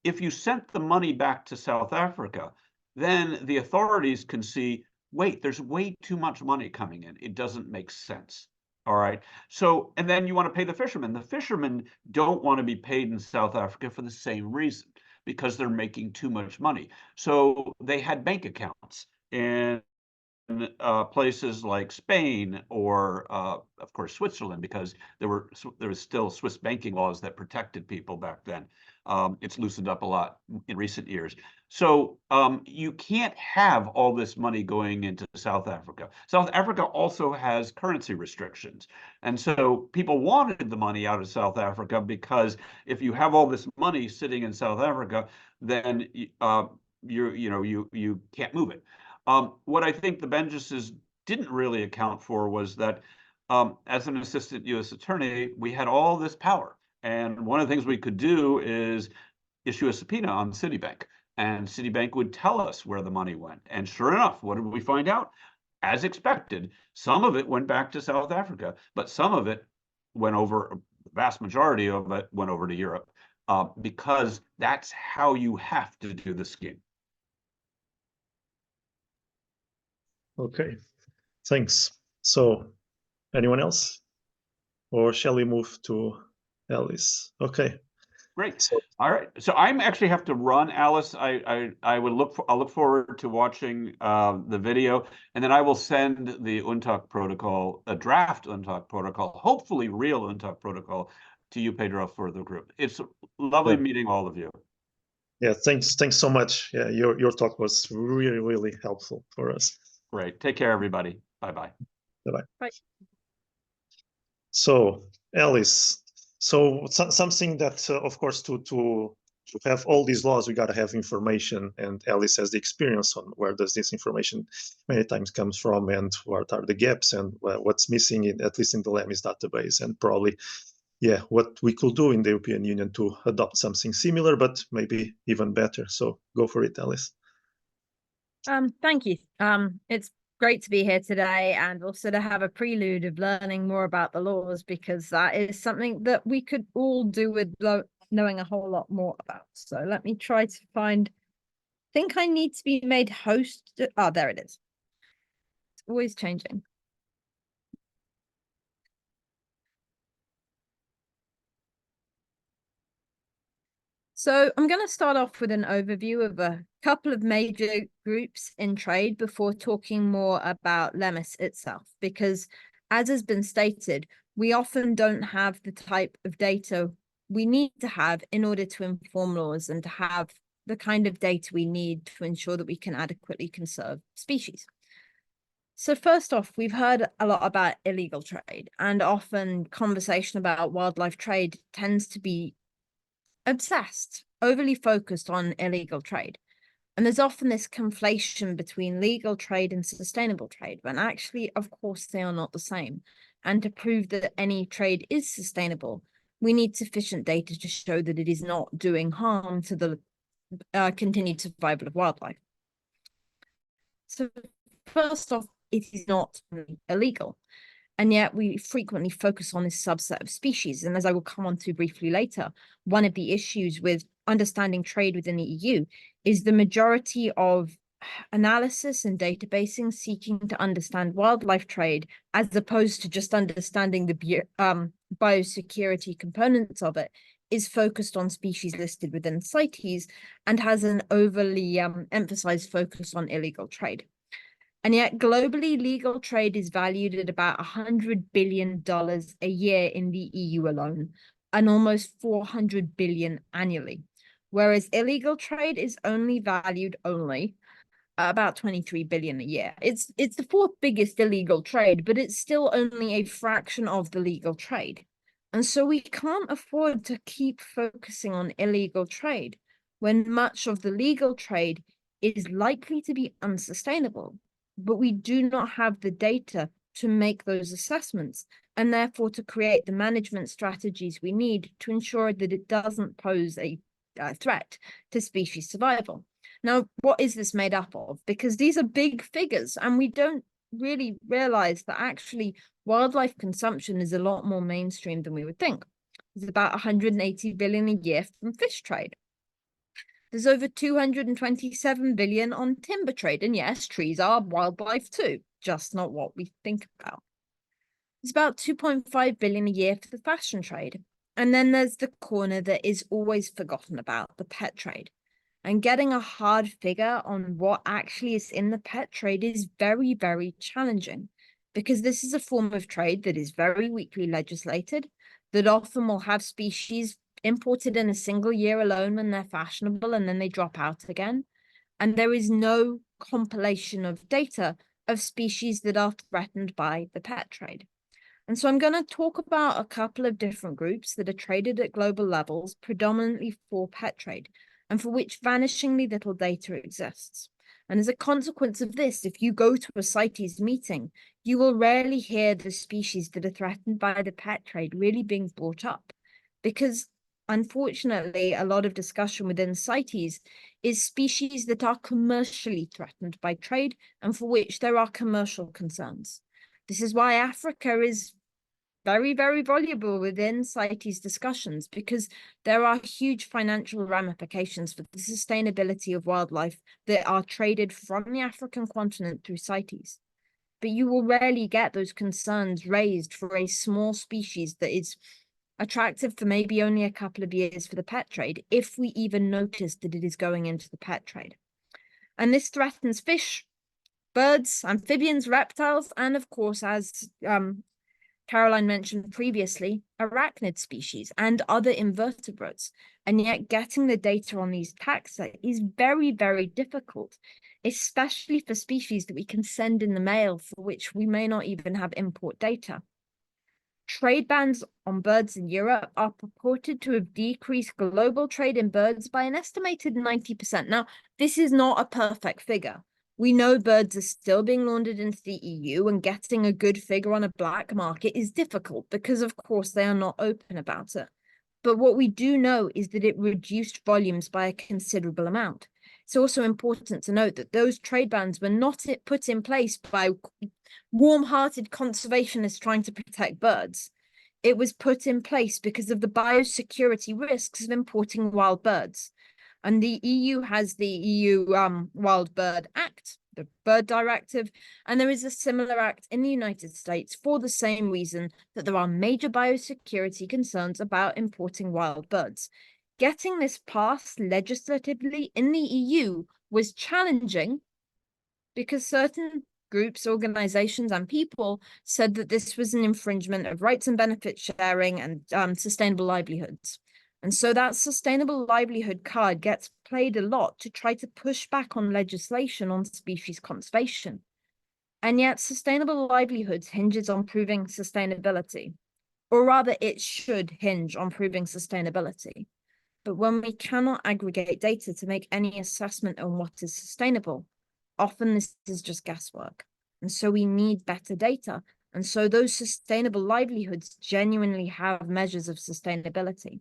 if you sent the money back to South Africa, then the authorities can see, wait, there's way too much money coming in. It doesn't make sense. All right. So, and then you want to pay the fishermen. The fishermen don't want to be paid in South Africa for the same reason, because they're making too much money. So they had bank accounts in places like Spain or, of course, Switzerland, because there was still Swiss banking laws that protected people back then. It's loosened up a lot in recent years. So you can't have all this money going into South Africa. South Africa also has currency restrictions. And so people wanted the money out of South Africa because if you have all this money sitting in South Africa, then you can't move it. What I think the Benjises didn't really account for was that as an assistant U.S. attorney, we had all this power. And one of the things we could do is issue a subpoena on Citibank. And Citibank would tell us where the money went. And sure enough, what did we find out? As expected, some of it went back to South Africa, but some of it went over, the vast majority of it went over to Europe, because that's how you have to do the scheme. Okay, thanks. So anyone else? Or shall we move to Alice? Okay. Great. So, all right. So I'm actually have to run, Alice. I'll look forward to watching the video, and then I will send the UNTAC protocol, a draft UNTAC protocol, hopefully real UNTAC protocol, to you, Pedro, for the group. It's lovely meeting all of you. Yeah, thanks so much. Yeah, your talk was really helpful for us. Great. Take care, everybody. Bye-bye. Bye-bye. Bye. So, Alice, so something that, of course, to have all these laws, we got to have information, and Alice has the experience on where does this information many times comes from, and what are the gaps, and what's missing, at least in the LEMIS database, and probably, yeah, what we could do in the European Union to adopt something similar, but maybe even better. So go for it, Alice. Thank you. It's great to be here today, and also to have a prelude of learning more about the laws, because that is something that we could all do with knowing a whole lot more about. So let me try to find, I think I need to be made host. Oh, there it is. It's always changing. So I'm going to start off with an overview of a couple of major groups in trade before talking more about LEMIS itself, because as has been stated, we often don't have the type of data we need to have in order to inform laws and to have the kind of data we need to ensure that we can adequately conserve species. So first off, we've heard a lot about illegal trade, and often conversation about wildlife trade tends to be obsessed, overly focused on illegal trade. And there's often this conflation between legal trade and sustainable trade, when actually, of course, they are not the same. And to prove that any trade is sustainable, we need sufficient data to show that it is not doing harm to the continued survival of wildlife. So first off, it is not illegal. And yet we frequently focus on this subset of species. And as I will come on to briefly later, one of the issues with understanding trade within the EU is the majority of analysis and databasing seeking to understand wildlife trade, as opposed to just understanding the biosecurity components of it, is focused on species listed within CITES and has an overly emphasized focus on illegal trade. And yet globally, legal trade is valued at about $100 billion a year in the EU alone, and almost 400 billion annually. Whereas illegal trade is only valued about 23 billion a year. It's the fourth biggest illegal trade, but it's still only a fraction of the legal trade. And so we can't afford to keep focusing on illegal trade when much of the legal trade is likely to be unsustainable. But we do not have the data to make those assessments, and therefore to create the management strategies we need to ensure that it doesn't pose a threat to species survival. Now, what is this made up of? Because these are big figures, and we don't really realize that actually wildlife consumption is a lot more mainstream than we would think. There's about 180 billion a year from fish trade. There's over 227 billion on timber trade. And yes, trees are wildlife too, just not what we think about. There's about 2.5 billion a year for the fashion trade. And then there's the corner that is always forgotten about, the pet trade. And getting a hard figure on what actually is in the pet trade is very, very challenging, because this is a form of trade that is very weakly legislated, that often will have species imported in a single year alone when they're fashionable, and then they drop out again. And there is no compilation of data of species that are threatened by the pet trade. And so I'm going to talk about a couple of different groups that are traded at global levels, predominantly for pet trade, and for which vanishingly little data exists. And as a consequence of this, if you go to a CITES meeting, you will rarely hear the species that are threatened by the pet trade really being brought up, because unfortunately, a lot of discussion within CITES is species that are commercially threatened by trade and for which there are commercial concerns. This is why Africa is very, very valuable within CITES discussions, because there are huge financial ramifications for the sustainability of wildlife that are traded from the African continent through CITES. But you will rarely get those concerns raised for a small species that is attractive for maybe only a couple of years for the pet trade, if we even notice that it is going into the pet trade. And this threatens fish, birds, amphibians, reptiles, and of course, as Caroline mentioned previously, arachnid species and other invertebrates. And yet getting the data on these taxa is very, very difficult, especially for species that we can send in the mail, for which we may not even have import data. Trade bans on birds in Europe are purported to have decreased global trade in birds by an estimated 90%. Now, this is not a perfect figure. We know birds are still being laundered into the EU, and getting a good figure on a black market is difficult because, of course, they are not open about it. But what we do know is that it reduced volumes by a considerable amount. It's also important to note that those trade bans were not put in place by warm-hearted conservationists trying to protect birds. It was put in place because of the biosecurity risks of importing wild birds. And the EU has the EU Wild Bird Act, the Bird Directive, and there is a similar act in the United States for the same reason, that there are major biosecurity concerns about importing wild birds. Getting this passed legislatively in the EU was challenging because certain groups, organizations, and people said that this was an infringement of rights and benefit sharing and sustainable livelihoods. And so that sustainable livelihood card gets played a lot to try to push back on legislation on species conservation. And yet sustainable livelihoods hinges on proving sustainability, or rather it should hinge on proving sustainability. But when we cannot aggregate data to make any assessment on what is sustainable, often this is just guesswork. And so we need better data. And so those sustainable livelihoods genuinely have measures of sustainability.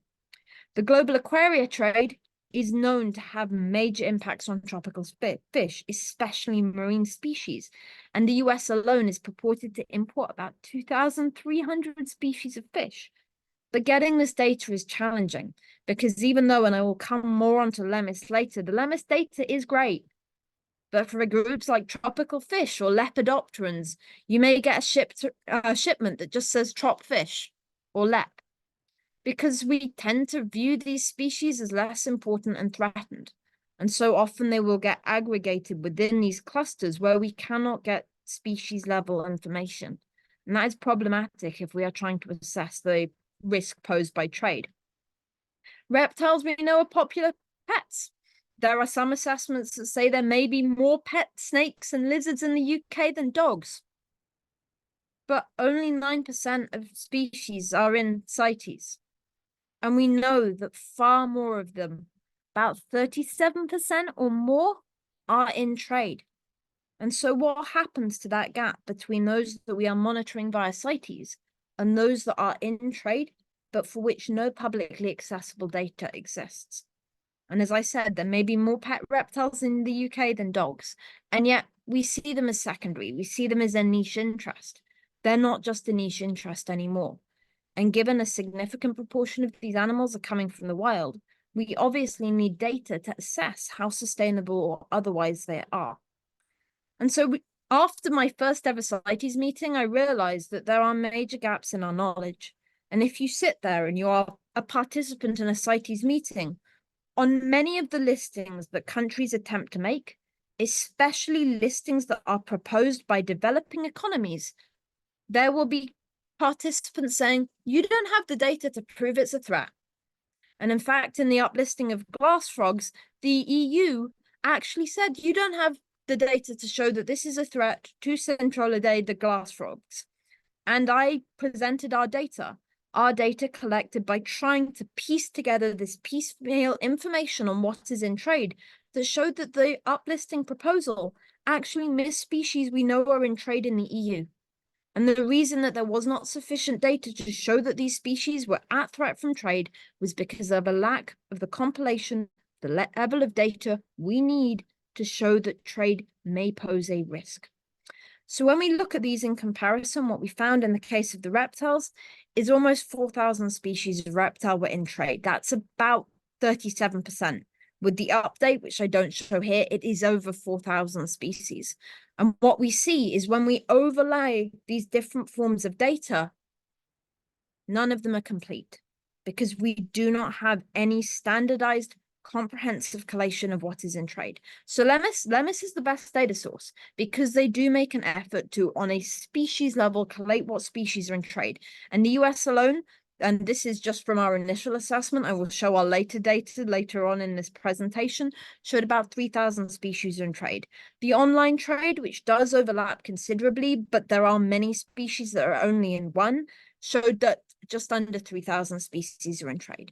The global aquaria trade is known to have major impacts on tropical fish, especially marine species. And the US alone is purported to import about 2,300 species of fish. But getting this data is challenging because even though, and I will come more onto LEMIS later, the LEMIS data is great. But for groups like tropical fish or lepidopterans, you may get a shipment that just says trop fish or lep, because we tend to view these species as less important and threatened. And so often they will get aggregated within these clusters where we cannot get species level information. And that is problematic if we are trying to assess the risk posed by trade. Reptiles we know are popular pets. There are some assessments that say there may be more pet snakes and lizards in the UK than dogs. But only 9% of species are in CITES. And we know that far more of them, about 37% or more, are in trade. And so what happens to that gap between those that we are monitoring via CITES and those that are in trade, but for which no publicly accessible data exists? And as I said, there may be more pet reptiles in the UK than dogs, and yet we see them as secondary. We see them as a niche interest. They're not just a niche interest anymore. And given a significant proportion of these animals are coming from the wild, we obviously need data to assess how sustainable or otherwise they are. And so after my first ever CITES meeting, I realized that there are major gaps in our knowledge. And if you sit there and you are a participant in a CITES meeting, on many of the listings that countries attempt to make, especially listings that are proposed by developing economies, there will be participants saying, you don't have the data to prove it's a threat. And in fact, in the uplisting of glass frogs, the EU actually said, you don't have the data to show that this is a threat to Centralidae, the glass frogs. And I presented our data collected by trying to piece together this piecemeal information on what is in trade that showed that the uplisting proposal actually missed species we know are in trade in the EU. And the reason that there was not sufficient data to show that these species were at threat from trade was because of a lack of the compilation, the level of data we need to show that trade may pose a risk. So when we look at these in comparison, what we found in the case of the reptiles is almost 4,000 species of reptile were in trade. That's about 37%. With the update, which I don't show here, it is over 4,000 species. And what we see is when we overlay these different forms of data, none of them are complete because we do not have any standardized comprehensive collation of what is in trade. So LEMIS is the best data source because they do make an effort to, on a species level, collate what species are in trade. And the US alone, and this is just from our initial assessment, I will show our later data later on in this presentation, showed about 3,000 species are in trade. The online trade, which does overlap considerably, but there are many species that are only in one, showed that just under 3,000 species are in trade.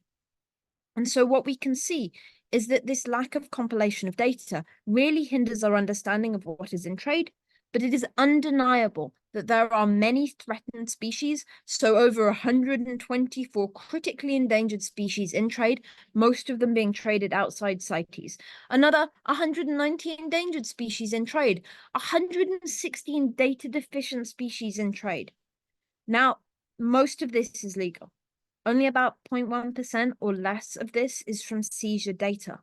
And so what we can see is that this lack of compilation of data really hinders our understanding of what is in trade, but it is undeniable that there are many threatened species, so over 124 critically endangered species in trade, most of them being traded outside CITES. Another 190 endangered species in trade, 116 data deficient species in trade. Now, most of this is legal. Only about 0.1% or less of this is from seizure data.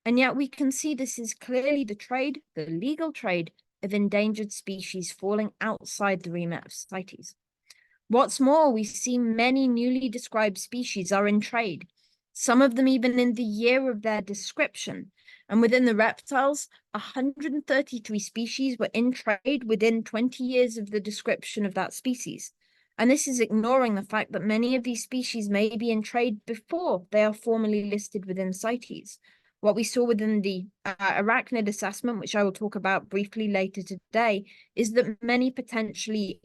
And yet we can see this is clearly the trade, the legal trade, of endangered species falling outside the remit of CITES. What's more, we see many newly described species are in trade, some of them even in the year of their description. And within the reptiles, 133 species were in trade within 20 years of the description of that species. And this is ignoring the fact that many of these species may be in trade before they are formally listed within CITES. What we saw within the arachnid assessment, which I will talk about briefly later today, is that many potentially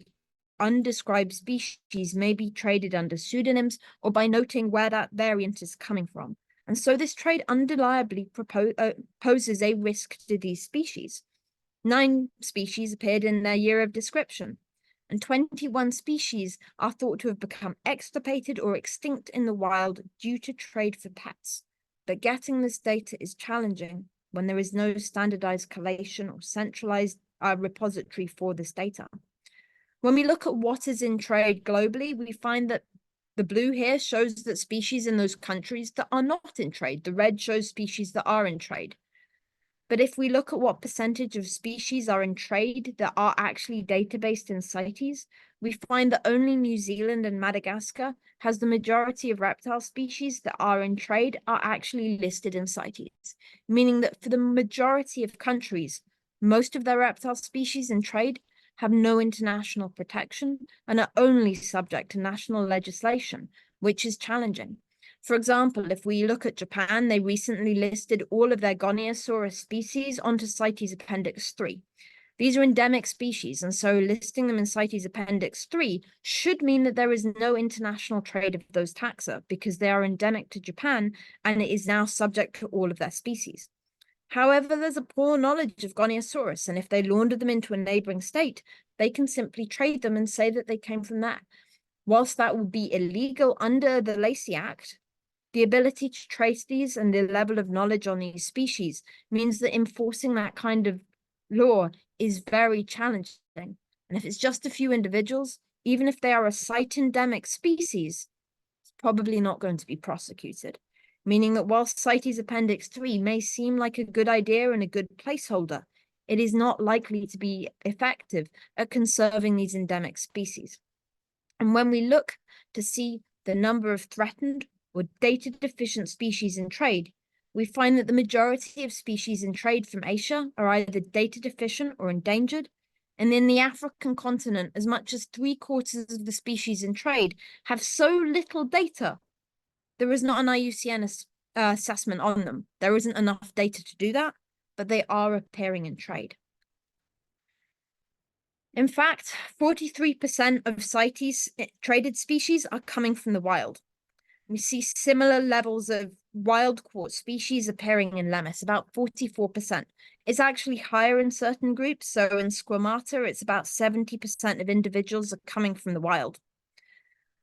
undescribed species may be traded under pseudonyms or by noting where that variant is coming from. And so this trade undeniably poses a risk to these species. 9 species appeared in their year of description, and 21 species are thought to have become extirpated or extinct in the wild due to trade for pets. But getting this data is challenging when there is no standardized collation or centralized repository for this data. When we look at what is in trade globally, we find that the blue here shows that species in those countries that are not in trade. The red shows species that are in trade. But if we look at what percentage of species are in trade that are actually databased in CITES, we find that only New Zealand and Madagascar has the majority of reptile species that are in trade are actually listed in CITES, meaning that for the majority of countries, most of their reptile species in trade have no international protection and are only subject to national legislation, which is challenging. For example, if we look at Japan, they recently listed all of their Goniosaurus species onto CITES Appendix 3. These are endemic species, and so listing them in CITES Appendix 3 should mean that there is no international trade of those taxa because they are endemic to Japan and it is now subject to all of their species. However, there's a poor knowledge of Goniosaurus, and if they launder them into a neighboring state, they can simply trade them and say that they came from that. Whilst that would be illegal under the Lacey Act, the ability to trace these and the level of knowledge on these species means that enforcing that kind of law is very challenging. And if it's just a few individuals, even if they are a site endemic species, it's probably not going to be prosecuted. Meaning that whilst CITES Appendix 3 may seem like a good idea and a good placeholder, it is not likely to be effective at conserving these endemic species. And when we look to see the number of threatened or data deficient species in trade, we find that the majority of species in trade from Asia are either data deficient or endangered. And in the African continent, as much as 3/4 of the species in trade have so little data, there is not an IUCN assessment on them. There isn't enough data to do that, but they are appearing in trade. In fact, 43% of CITES traded species are coming from the wild. We see similar levels of wild-caught species appearing in LEMIS, about 44%. It's actually higher in certain groups. So in squamata, it's about 70% of individuals are coming from the wild.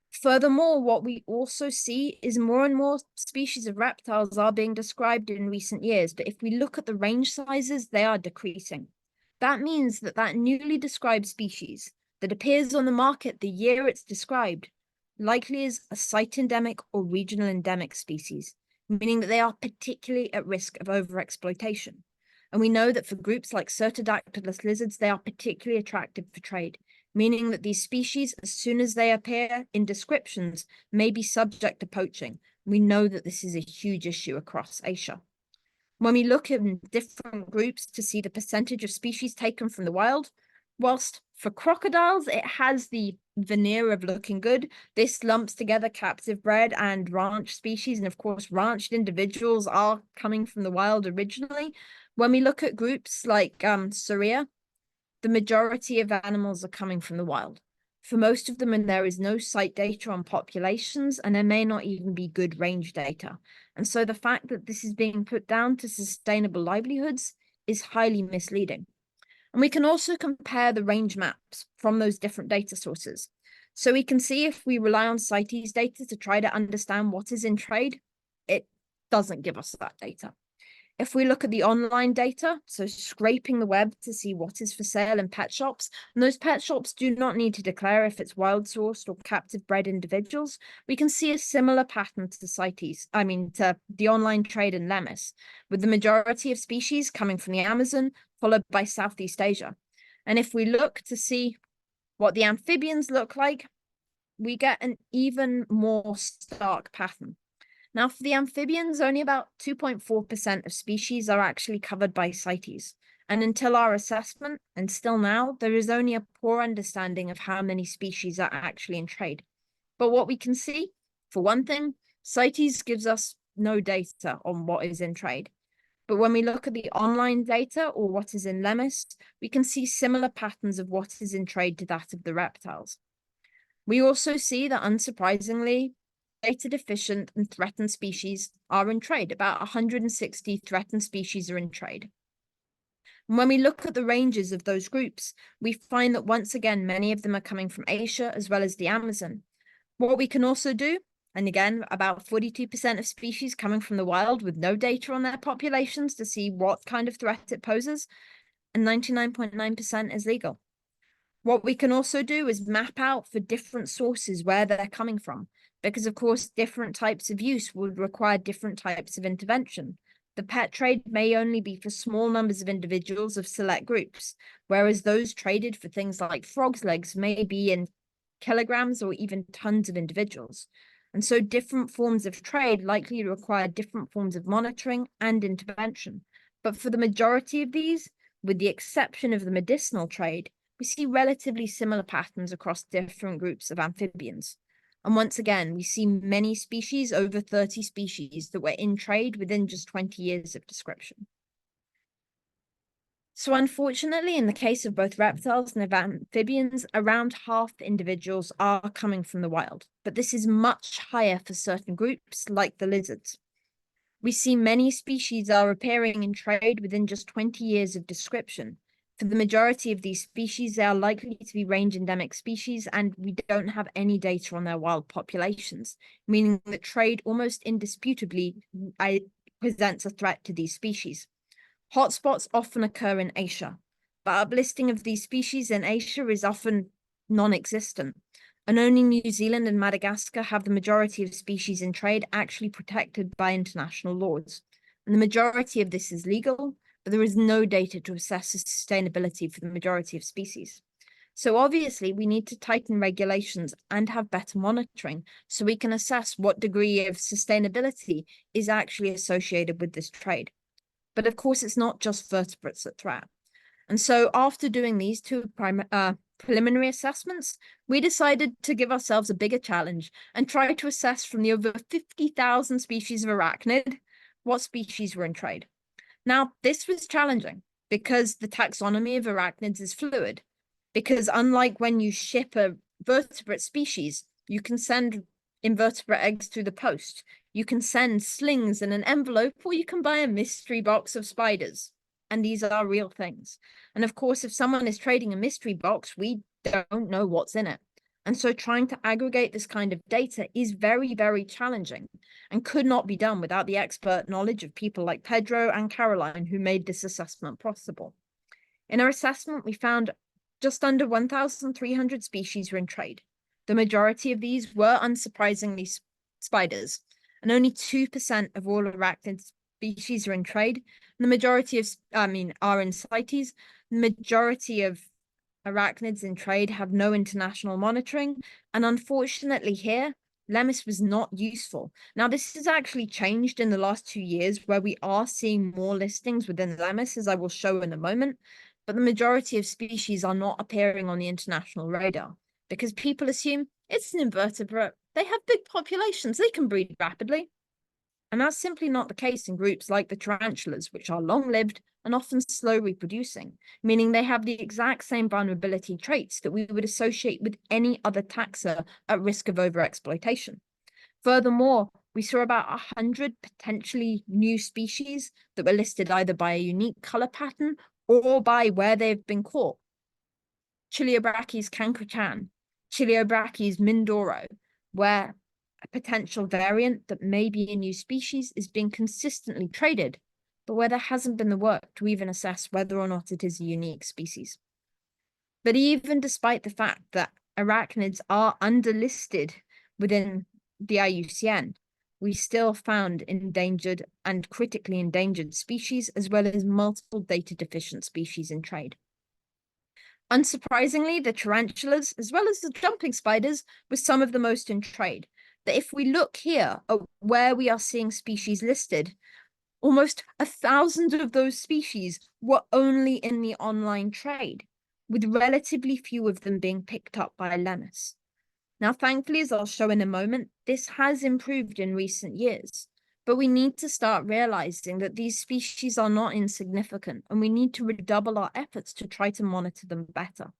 Furthermore, what we also see is more and more species of reptiles are being described in recent years. But if we look at the range sizes, they are decreasing. That means that that newly described species that appears on the market the year it's described likely is a site endemic or regional endemic species, meaning that they are particularly at risk of overexploitation. And we know that for groups like cyrtodactylus lizards, they are particularly attractive for trade, meaning that these species, as soon as they appear in descriptions, may be subject to poaching. We know that this is a huge issue across Asia. When we look at different groups to see the percentage of species taken from the wild, whilst for crocodiles, it has the veneer of looking good, this lumps together captive bred and ranch species. And of course, ranched individuals are coming from the wild originally. When we look at groups like Sauria, the majority of animals are coming from the wild. For most of them, and there is no site data on populations, and there may not even be good range data. And so the fact that this is being put down to sustainable livelihoods is highly misleading. And we can also compare the range maps from those different data sources. So we can see if we rely on CITES data to try to understand what is in trade, it doesn't give us that data. If we look at the online data, so scraping the web to see what is for sale in pet shops, and those pet shops do not need to declare if it's wild sourced or captive bred individuals, we can see a similar pattern to to the online trade in LEMIS, with the majority of species coming from the Amazon, followed by Southeast Asia. And if we look to see what the amphibians look like, we get an even more stark pattern. Now, for the amphibians, only about 2.4% of species are actually covered by CITES. And until our assessment, and still now, there is only a poor understanding of how many species are actually in trade. But what we can see, for one thing, CITES gives us no data on what is in trade. But when we look at the online data or what is in LEMIS, we can see similar patterns of what is in trade to that of the reptiles. We also see that, unsurprisingly, data deficient and threatened species are in trade. About 160 threatened species are in trade. And when we look at the ranges of those groups, we find that once again, many of them are coming from Asia as well as the Amazon. What we can also do, and again, about 42% of species coming from the wild with no data on their populations to see what kind of threat it poses, and 99.9% is legal. What we can also do is map out for different sources where they're coming from, because of course, different types of use would require different types of intervention. The pet trade may only be for small numbers of individuals of select groups, whereas those traded for things like frogs' legs may be in kilograms or even tons of individuals. And so different forms of trade likely require different forms of monitoring and intervention. But for the majority of these, with the exception of the medicinal trade, we see relatively similar patterns across different groups of amphibians. And once again, we see many species, over 30 species, that were in trade within just 20 years of description. So unfortunately, in the case of both reptiles and amphibians, around half the individuals are coming from the wild, but this is much higher for certain groups like the lizards. We see many species are appearing in trade within just 20 years of description. For the majority of these species, they are likely to be range endemic species, and we don't have any data on their wild populations, meaning that trade almost indisputably presents a threat to these species. Hotspots often occur in Asia, but uplisting of these species in Asia is often non-existent, and only New Zealand and Madagascar have the majority of species in trade actually protected by international laws. And the majority of this is legal, but there is no data to assess the sustainability for the majority of species. So obviously we need to tighten regulations and have better monitoring so we can assess what degree of sustainability is actually associated with this trade. But of course, it's not just vertebrates at threat. And so after doing these two preliminary assessments, we decided to give ourselves a bigger challenge and try to assess from the over 50,000 species of arachnid, what species were in trade. Now, this was challenging because the taxonomy of arachnids is fluid, because unlike when you ship a vertebrate species, you can send invertebrate eggs through the post. You can send slings in an envelope, or you can buy a mystery box of spiders. And these are real things. And of course, if someone is trading a mystery box, we don't know what's in it. And so trying to aggregate this kind of data is very, very challenging and could not be done without the expert knowledge of people like Pedro and Caroline, who made this assessment possible. In our assessment, we found just under 1,300 species were in trade. The majority of these were, unsurprisingly, spiders, and only 2% of all arachnid species are in trade. And the majority of, are in CITES. The majority of arachnids in trade have no international monitoring. And unfortunately here, LEMIS was not useful. Now, this has actually changed in the last 2 years, where we are seeing more listings within LEMIS, as I will show in a moment. But the majority of species are not appearing on the international radar because people assume it's an invertebrate. They have big populations. They can breed rapidly. And that's simply not the case in groups like the tarantulas, which are long-lived and often slow reproducing, meaning they have the exact same vulnerability traits that we would associate with any other taxa at risk of overexploitation. Furthermore, we saw about 100 potentially new species that were listed either by a unique color pattern or by where they've been caught. Chiliobrachys cancrochan, Chiliobrachys mindoro, where a potential variant that may be a new species is being consistently traded, but where there hasn't been the work to even assess whether or not it is a unique species. But even despite the fact that arachnids are underlisted within the IUCN, we still found endangered and critically endangered species, as well as multiple data deficient species in trade. Unsurprisingly, the tarantulas, as well as the jumping spiders, were some of the most in trade. But if we look here at where we are seeing species listed, almost 1,000 of those species were only in the online trade, with relatively few of them being picked up by LEMIS. Now, thankfully, as I'll show in a moment, this has improved in recent years. But we need to start realizing that these species are not insignificant, and we need to redouble our efforts to try to monitor them better.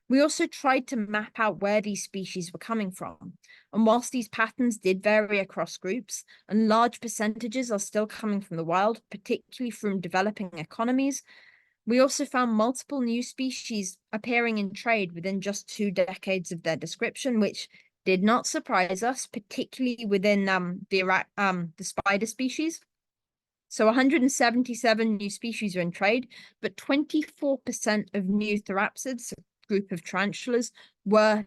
We also tried to map out where these species were coming from. And whilst these patterns did vary across groups, and large percentages are still coming from the wild, particularly from developing economies, we also found multiple new species appearing in trade within just 2 decades of their description, which did not surprise us, particularly within the spider species. So 177 new species are in trade, but 24% of new therapsids, a group of tarantulas, that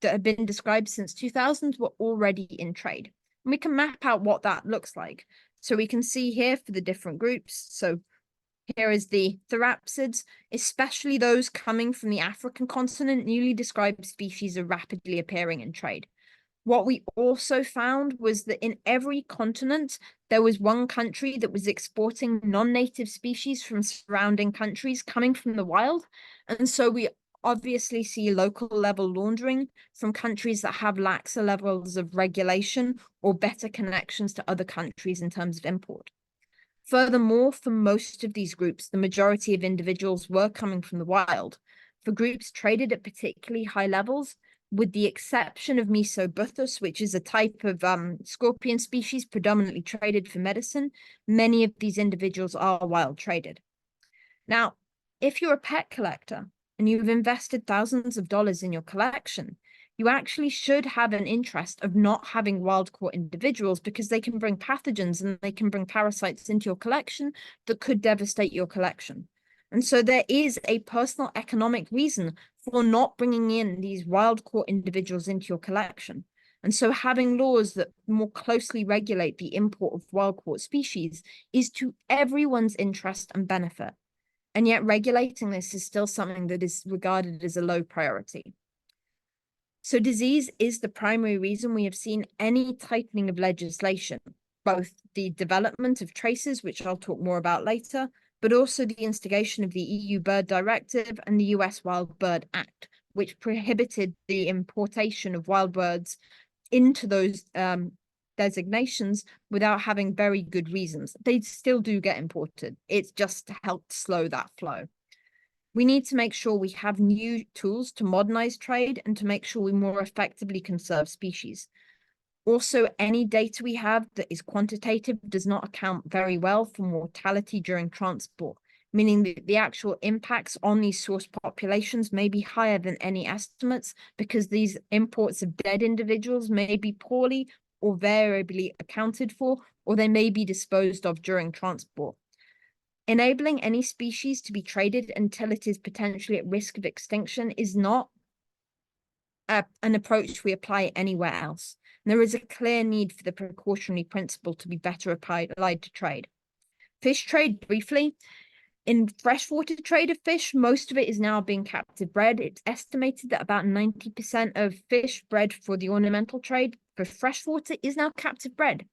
have been described since 2000 were already in trade. And we can map out what that looks like. So we can see here for the different groups. So here is the therapsids, especially those coming from the African continent. Newly described species are rapidly appearing in trade. What we also found was that in every continent, there was one country that was exporting non-native species from surrounding countries coming from the wild. And so we obviously see local level laundering from countries that have laxer levels of regulation or better connections to other countries in terms of import. Furthermore, for most of these groups, the majority of individuals were coming from the wild. For groups traded at particularly high levels, with the exception of Mesobuthus, which is a type of scorpion species predominantly traded for medicine, many of these individuals are wild traded. Now, if you're a pet collector and you've invested thousands of dollars in your collection, you actually should have an interest of not having wild-caught individuals, because they can bring pathogens and they can bring parasites into your collection that could devastate your collection. And so there is a personal economic reason for not bringing in these wild-caught individuals into your collection. And so having laws that more closely regulate the import of wild-caught species is to everyone's interest and benefit. And yet regulating this is still something that is regarded as a low priority. So disease is the primary reason we have seen any tightening of legislation, both the development of traces, which I'll talk more about later, but also the instigation of the EU Bird Directive and the US Wild Bird Act, which prohibited the importation of wild birds into those designations without having very good reasons. They still do get imported. It's just to help slow that flow. We need to make sure we have new tools to modernize trade and to make sure we more effectively conserve species. Also, any data we have that is quantitative does not account very well for mortality during transport, meaning that the actual impacts on these source populations may be higher than any estimates, because these imports of dead individuals may be poorly or variably accounted for, or they may be disposed of during transport. Enabling any species to be traded until it is potentially at risk of extinction is not an approach we apply anywhere else. And there is a clear need for the precautionary principle to be better applied to trade. Fish trade, briefly. In freshwater trade of fish, most of it is now being captive bred. It's estimated that about 90% of fish bred for the ornamental trade for freshwater is now captive bred.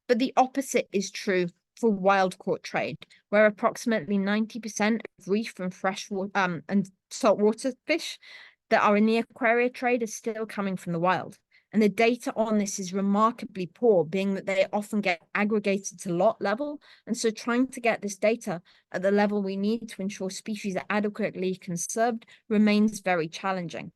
But the opposite is true for wild-caught trade, where approximately 90% of reef and freshwater and saltwater fish that are in the aquaria trade are still coming from the wild. And the data on this is remarkably poor, being that they often get aggregated to lot level. And so trying to get this data at the level we need to ensure species are adequately conserved remains very challenging.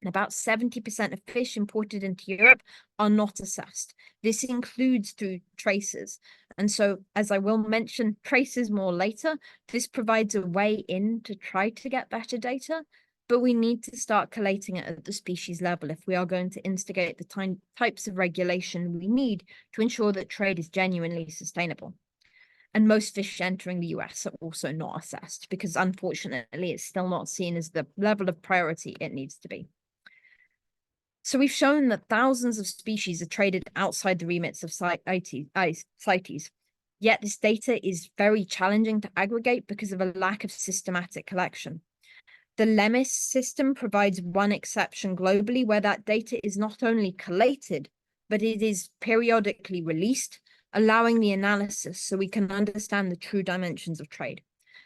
And about 70% of fish imported into Europe are not assessed. This includes through traces. And so, as I will mention traces more later, this provides a way in to try to get better data, but we need to start collating it at the species level if we are going to instigate the types of regulation we need to ensure that trade is genuinely sustainable. And most fish entering the US are also not assessed, because unfortunately it's still not seen as the level of priority it needs to be. So we've shown that thousands of species are traded outside the remits of CITES, yet this data is very challenging to aggregate because of a lack of systematic collection. The LEMIS system provides one exception globally, where that data is not only collated, but it is periodically released, allowing the analysis so we can understand the true dimensions of trade.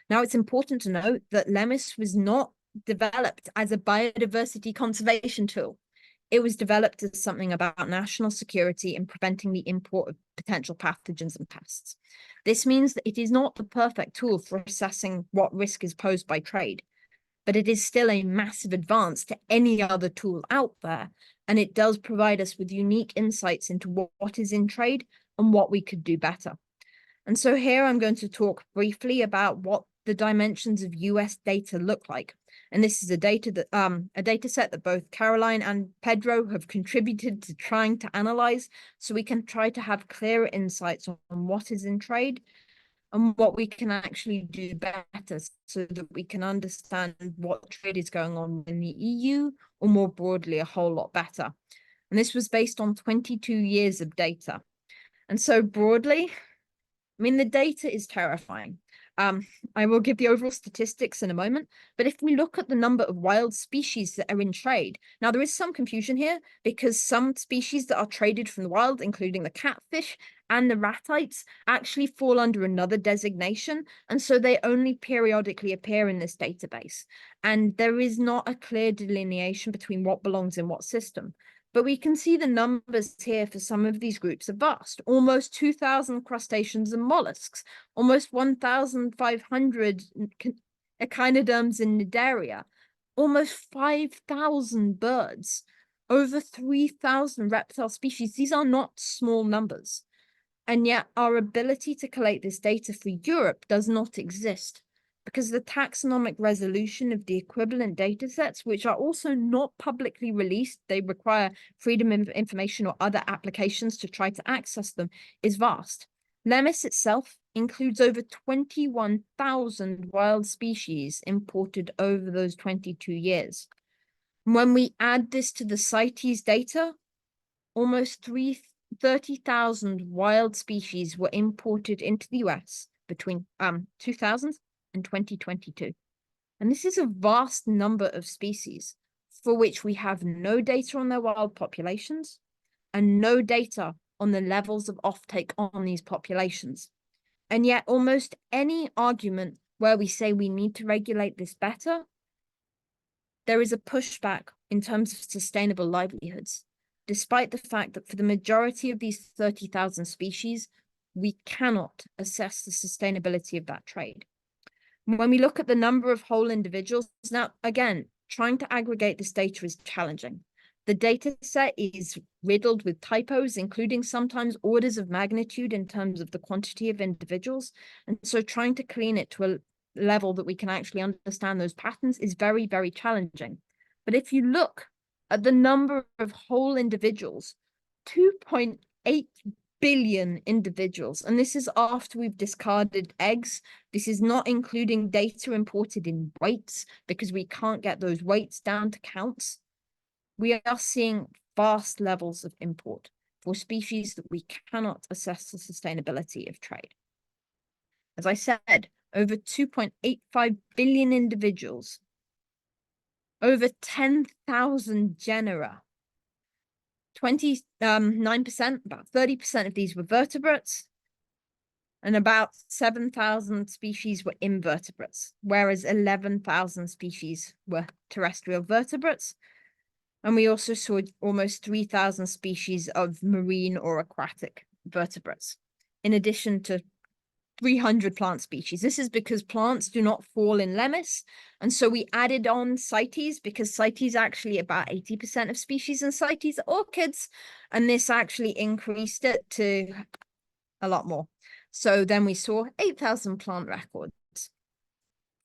Now, it's important to note that LEMIS was not developed as a biodiversity conservation tool. It was developed as something about national security and preventing the import of potential pathogens and pests. This means that it is not the perfect tool for assessing what risk is posed by trade, but it is still a massive advance to any other tool out there, and it does provide us with unique insights into what is in trade and what we could do better. And so here I'm going to talk briefly about what the dimensions of US data look like. And this is a data set that both Caroline and Pedro have contributed to trying to analyze, so we can try to have clearer insights on what is in trade and what we can actually do better, so that we can understand what trade is going on in the EU, or more broadly, a whole lot better. And this was based on 22 years of data. And so broadly, I mean, the data is terrifying. I will give the overall statistics in a moment, but if we look at the number of wild species that are in trade, now there is some confusion here, because some species that are traded from the wild, including the catfish and the ratites, actually fall under another designation, and so they only periodically appear in this database. And there is not a clear delineation between what belongs in what system. But we can see the numbers here for some of these groups are vast. Almost 2,000 crustaceans and mollusks, almost 1,500 echinoderms in Cnidaria, almost 5,000 birds, over 3,000 reptile species. These are not small numbers. And yet our ability to collate this data for Europe does not exist, because the taxonomic resolution of the equivalent data sets, which are also not publicly released, they require freedom of information or other applications to try to access them, is vast. LEMIS itself includes over 21,000 wild species imported over those 22 years. When we add this to the CITES data, almost 30,000 wild species were imported into the US between 2000 and 2022. And this is a vast number of species for which we have no data on their wild populations and no data on the levels of offtake on these populations. And yet almost any argument where we say we need to regulate this better, there is a pushback in terms of sustainable livelihoods, despite the fact that for the majority of these 30,000 species, we cannot assess the sustainability of that trade. When we look at the number of whole individuals, now, again, trying to aggregate this data is challenging. The data set is riddled with typos, including sometimes orders of magnitude in terms of the quantity of individuals. And so trying to clean it to a level that we can actually understand those patterns is very, very challenging. But if you look at the number of whole individuals, 2.8 billion individuals, and this is after we've discarded eggs. This is not including data imported in weights, because we can't get those weights down to counts. We are seeing vast levels of import for species that we cannot assess the sustainability of trade. As I said, over 2.85 billion individuals, over 10,000 genera, 29%, about 30% of these were vertebrates, and about 7,000 species were invertebrates, whereas 11,000 species were terrestrial vertebrates. And we also saw almost 3,000 species of marine or aquatic vertebrates, in addition to 300 plant species. This is because plants do not fall in LEMIS. And so we added on CITES, because CITES actually about 80% of species in CITES are orchids. And this actually increased it to a lot more. So then we saw 8,000 plant records.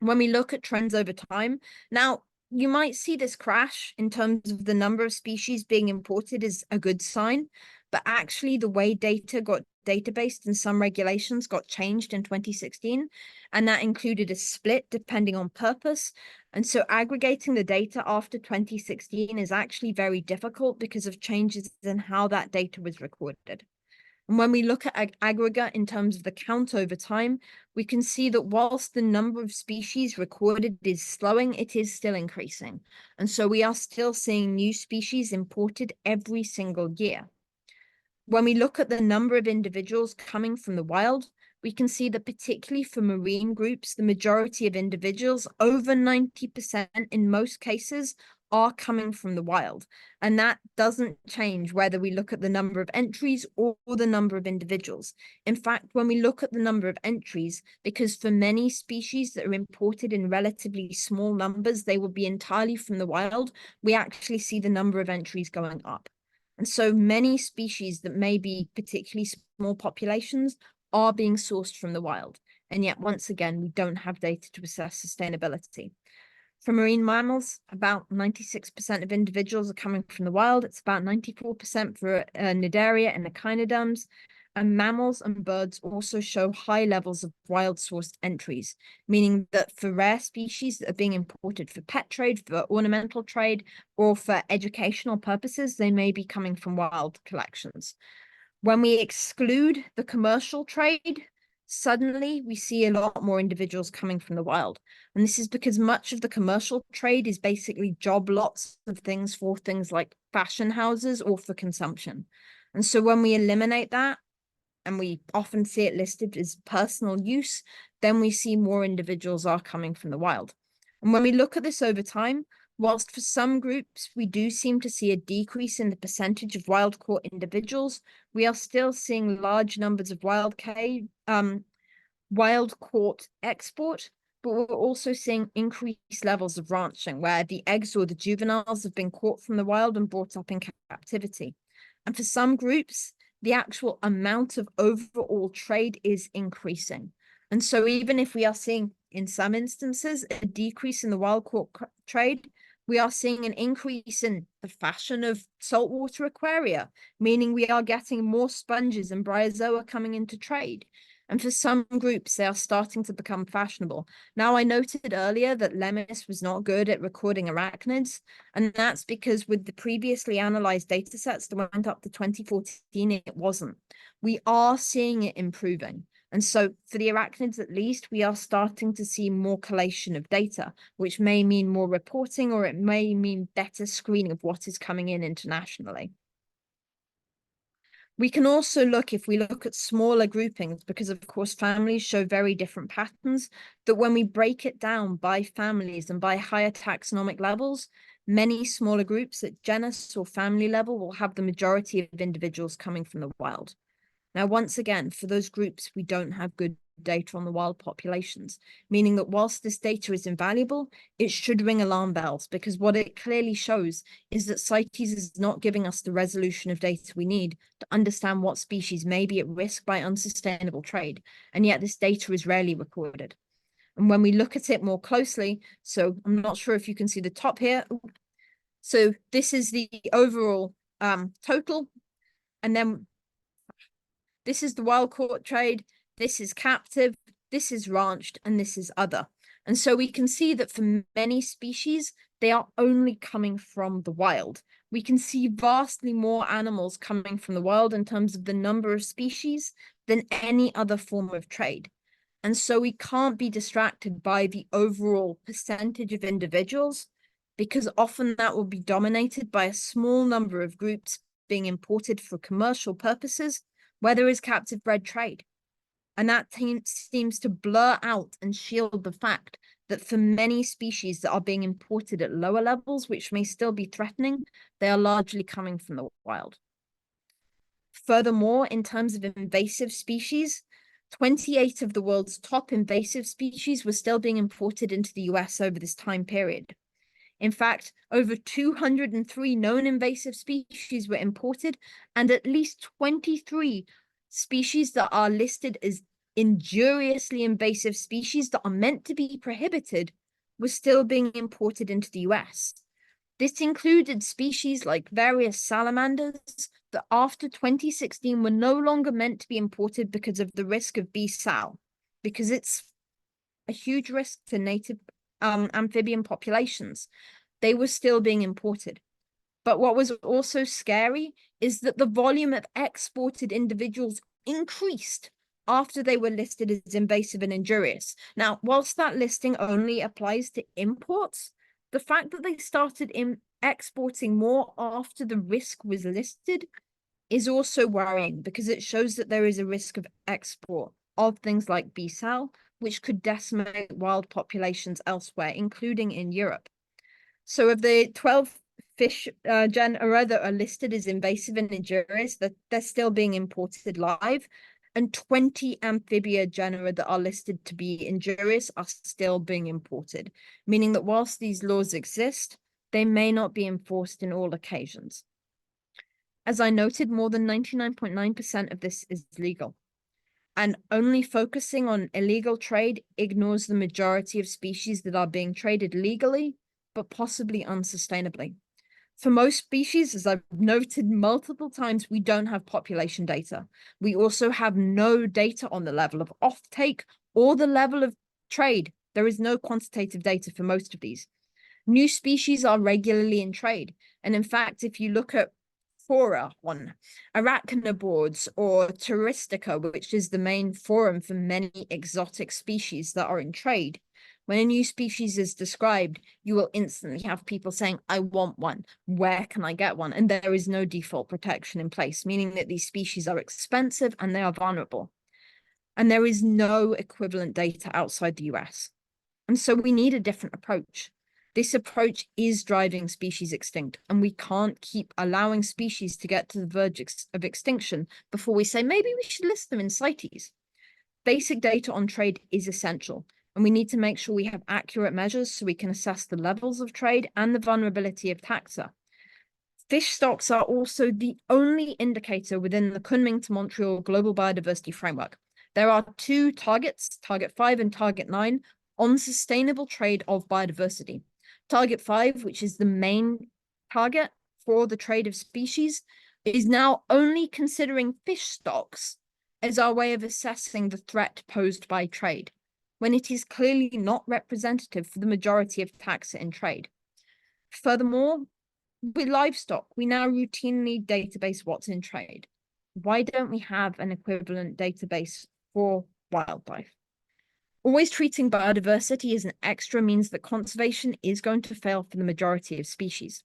When we look at trends over time, now you might see this crash in terms of the number of species being imported is a good sign, but actually the way data got databased and some regulations got changed in 2016, and that included a split depending on purpose. And so aggregating the data after 2016 is actually very difficult because of changes in how that data was recorded. And when we look at aggregate in terms of the count over time, we can see that whilst the number of species recorded is slowing, it is still increasing. And so we are still seeing new species imported every single year. When we look at the number of individuals coming from the wild, we can see that particularly for marine groups, the majority of individuals, over 90% in most cases, are coming from the wild. And that doesn't change whether we look at the number of entries or the number of individuals. In fact, when we look at the number of entries, because for many species that are imported in relatively small numbers, they will be entirely from the wild, we actually see the number of entries going up. And so many species that may be particularly small populations are being sourced from the wild. And yet, once again, we don't have data to assess sustainability. For marine mammals, about 96% of individuals are coming from the wild. It's about 94% for Cnidaria and echinoderms. And mammals and birds also show high levels of wild-sourced entries, meaning that for rare species that are being imported for pet trade, for ornamental trade, or for educational purposes, they may be coming from wild collections. When we exclude the commercial trade, suddenly we see a lot more individuals coming from the wild. And this is because much of the commercial trade is basically job lots of things for things like fashion houses or for consumption. And so when we eliminate that, and we often see it listed as personal use, then we see more individuals are coming from the wild. And when we look at this over time, whilst for some groups, we do seem to see a decrease in the percentage of wild-caught individuals, we are still seeing large numbers of wild-caught export, but we're also seeing increased levels of ranching, where the eggs or the juveniles have been caught from the wild and brought up in captivity. And for some groups, the actual amount of overall trade is increasing. And so even if we are seeing, in some instances, a decrease in the wild-caught trade, we are seeing an increase in the fashion of saltwater aquaria, meaning we are getting more sponges and bryozoa coming into trade. And for some groups, they are starting to become fashionable. Now, I noted earlier that LEMIS was not good at recording arachnids, and that's because with the previously analyzed data sets that went up to 2014, it wasn't. We are seeing it improving. And so for the arachnids, at least, we are starting to see more collation of data, which may mean more reporting, or it may mean better screening of what is coming in internationally. We can also look, if we look at smaller groupings, because of course families show very different patterns, that when we break it down by families and by higher taxonomic levels, many smaller groups at genus or family level will have the majority of individuals coming from the wild. Now, once again, for those groups, we don't have good data on the wild populations, meaning that whilst this data is invaluable, it should ring alarm bells, because what it clearly shows is that CITES is not giving us the resolution of data we need to understand what species may be at risk by unsustainable trade, and yet this data is rarely recorded. And when we look at it more closely, so I'm not sure if you can see the top here. So this is the overall total, and then this is the wild-caught trade, this is captive, this is ranched, and this is other. And so we can see that for many species, they are only coming from the wild. We can see vastly more animals coming from the wild in terms of the number of species than any other form of trade. And so we can't be distracted by the overall percentage of individuals, because often that will be dominated by a small number of groups being imported for commercial purposes, where there is captive bred trade. And that seems to blur out and shield the fact that for many species that are being imported at lower levels, which may still be threatening, they are largely coming from the wild. Furthermore, in terms of invasive species, 28 of the world's top invasive species were still being imported into the US over this time period. In fact, over 203 known invasive species were imported, and at least 23 species that are listed as injuriously invasive species that are meant to be prohibited were still being imported into the US. This included species like various salamanders that after 2016 were no longer meant to be imported because of the risk of B. sal, because it's a huge risk to native amphibian populations. They were still being imported. But what was also scary is that the volume of exported individuals increased after they were listed as invasive and injurious. Now, whilst that listing only applies to imports, the fact that they started exporting more after the risk was listed is also worrying, because it shows that there is a risk of export of things like B. sal, which could decimate wild populations elsewhere, including in Europe. So of the 12 fish genera that are listed as invasive and injurious, that they're still being imported live, and 20 amphibia genera that are listed to be injurious are still being imported, meaning that whilst these laws exist, they may not be enforced in all occasions. As I noted, more than 99.9% of this is legal, and only focusing on illegal trade ignores the majority of species that are being traded legally, but possibly unsustainably. For most species, as I've noted multiple times, we don't have population data. We also have no data on the level of offtake or the level of trade. There is no quantitative data for most of these. New species are regularly in trade. And in fact, if you look at fora on arachnoboards or touristica, which is the main forum for many exotic species that are in trade, when a new species is described, you will instantly have people saying, I want one. Where can I get one? And there is no default protection in place, meaning that these species are expensive and they are vulnerable. And there is no equivalent data outside the US. And so we need a different approach. This approach is driving species extinct, and we can't keep allowing species to get to the verge of extinction before we say, maybe we should list them in CITES. Basic data on trade is essential, and we need to make sure we have accurate measures so we can assess the levels of trade and the vulnerability of taxa. Fish stocks are also the only indicator within the Kunming to Montreal Global Biodiversity Framework. There are two targets, Target 5 and Target 9, on sustainable trade of biodiversity. Target 5, which is the main target for the trade of species, is now only considering fish stocks as our way of assessing the threat posed by trade, when it is clearly not representative for the majority of taxa in trade. Furthermore, with livestock, we now routinely database what's in trade. Why don't we have an equivalent database for wildlife? Always treating biodiversity as an extra means that conservation is going to fail for the majority of species.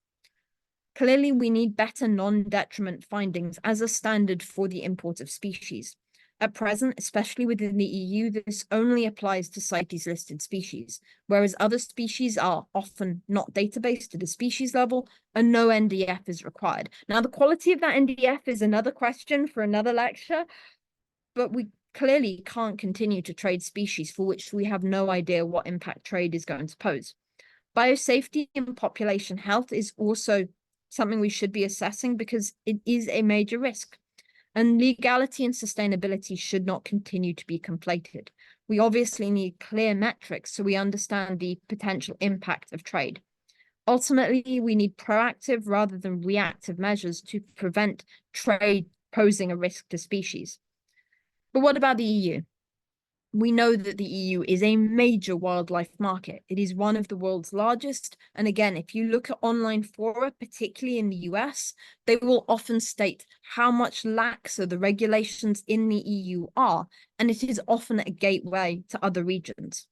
Clearly, we need better non-detriment findings as a standard for the import of species. At present, especially within the EU, this only applies to CITES-listed species, whereas other species are often not databased at a species level and no NDF is required. Now, the quality of that NDF is another question for another lecture, but we clearly can't continue to trade species for which we have no idea what impact trade is going to pose. Biosafety and population health is also something we should be assessing because it is a major risk. And legality and sustainability should not continue to be conflated. We obviously need clear metrics so we understand the potential impact of trade. Ultimately, we need proactive rather than reactive measures to prevent trade posing a risk to species. But what about the EU? We know that the EU is a major wildlife market. It is one of the world's largest. And again, if you look at online fora, particularly in the US, they will often state how much laxer the regulations in the EU are, and it is often a gateway to other regions.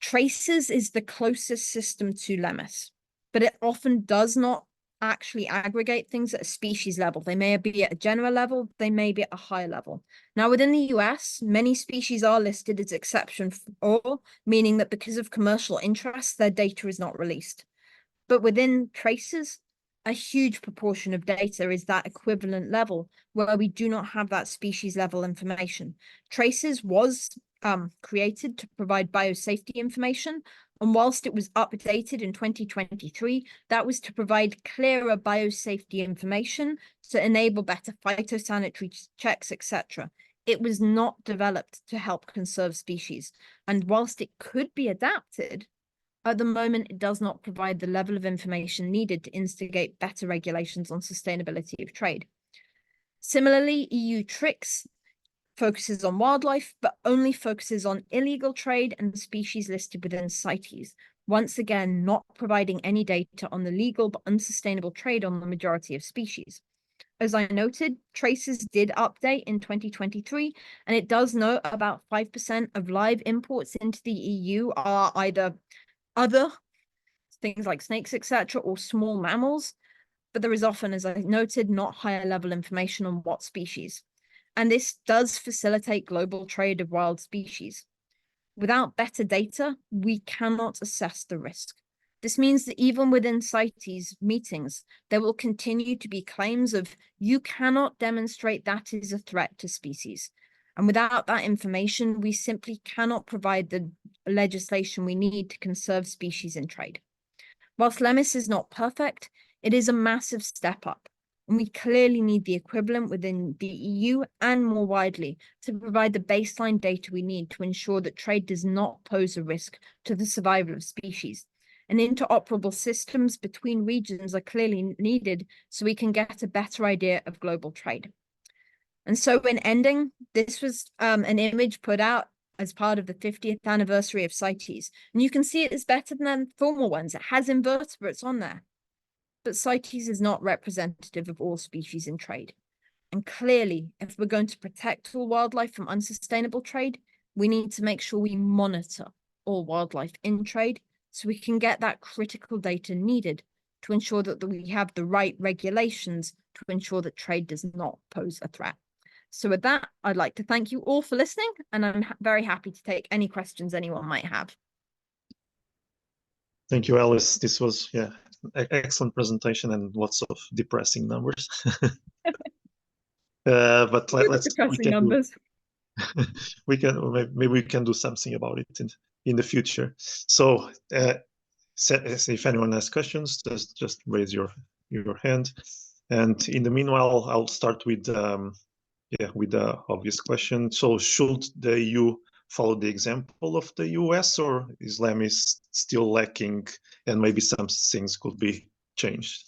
Traces is the closest system to LEMIS, but it often does not actually aggregate things at a species level. They may be at a general level, they may be at a higher level. Now, within the US, many species are listed as exception or, meaning that because of commercial interests, their data is not released. But within traces, a huge proportion of data is that equivalent level where we do not have that species level information. Traces was created to provide biosafety information, and whilst it was updated in 2023, that was to provide clearer biosafety information to enable better phytosanitary checks, etc. It was not developed to help conserve species. And whilst it could be adapted, at the moment, it does not provide the level of information needed to instigate better regulations on sustainability of trade. Similarly, EU TRICS focuses on wildlife, but only focuses on illegal trade and species listed within CITES, once again, not providing any data on the legal but unsustainable trade on the majority of species. As I noted, Traces did update in 2023, and it does note about 5% of live imports into the EU are either other things like snakes, etc., or small mammals, but there is often, as I noted, not higher level information on what species. And this does facilitate global trade of wild species. Without better data, we cannot assess the risk. This means that even within CITES meetings, there will continue to be claims of you cannot demonstrate that is a threat to species. And without that information, we simply cannot provide the legislation we need to conserve species in trade. Whilst LEMIS is not perfect, it is a massive step up. And we clearly need the equivalent within the EU and more widely to provide the baseline data we need to ensure that trade does not pose a risk to the survival of species. And interoperable systems between regions are clearly needed so we can get a better idea of global trade. And so in ending, this was an image put out as part of the 50th anniversary of CITES. And you can see it is better than formal ones. It has invertebrates on there. But CITES is not representative of all species in trade. And clearly, if we're going to protect all wildlife from unsustainable trade, we need to make sure we monitor all wildlife in trade so we can get that critical data needed to ensure that we have the right regulations to ensure that trade does not pose a threat. So with that, I'd like to thank you all for listening, and I'm very happy to take any questions anyone might have. Thank you, Alice. This was, yeah, excellent presentation and lots of depressing numbers. But let's depressing numbers. Maybe we can do something about it in the future. So if anyone has questions, just raise your hand. And in the meanwhile, I'll start with the obvious question. So should the EU follow the example of the US, or is LEMIS still lacking and maybe some things could be changed?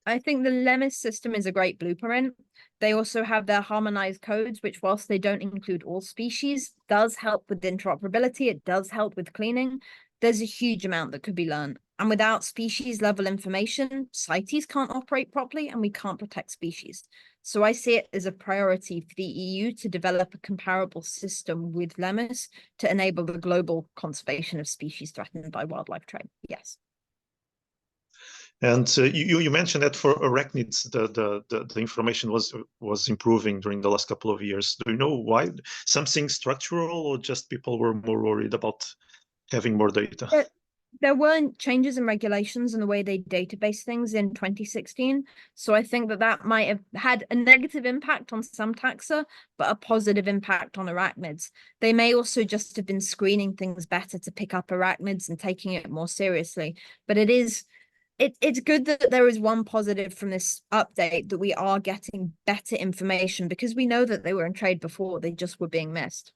I think the LEMIS system is a great blueprint. They also have their harmonized codes, which whilst they don't include all species, does help with interoperability. It does help with cleaning. There's a huge amount that could be learned. And without species level information, CITES can't operate properly and we can't protect species. So I see it as a priority for the EU to develop a comparable system with LEMIS to enable the global conservation of species threatened by wildlife trade. Yes. And you mentioned that for arachnids, the information was improving during the last couple of years. Do you know why? Something structural, or just people were more worried about having more data? There weren't changes in regulations and the way they database things in 2016. So I think that might have had a negative impact on some taxa, but a positive impact on arachnids. They may also just have been screening things better to pick up arachnids and taking it more seriously. But it's good that there is one positive from this update, that we are getting better information, because we know that they were in trade before, they just were being missed.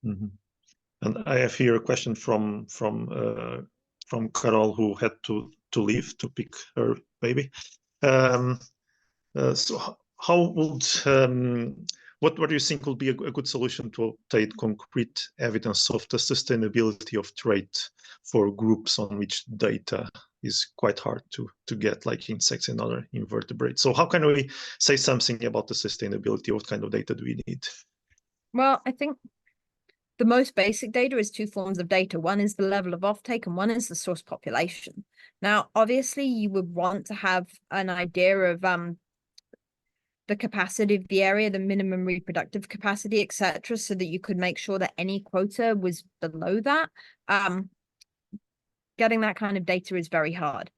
Mm-hmm. And I have here a question from Carol, who had to leave to pick her baby. So how would what do you think would be a good solution to obtain concrete evidence of the sustainability of trade for groups on which data is quite hard to get, like insects and other invertebrates? So how can we say something about the sustainability? What kind of data do we need? Well, I think the most basic data is two forms of data. One is the level of offtake and one is the source population. Now, obviously, you would want to have an idea of the capacity of the area, the minimum reproductive capacity, etc., so that you could make sure that any quota was below that. Getting that kind of data is very hard.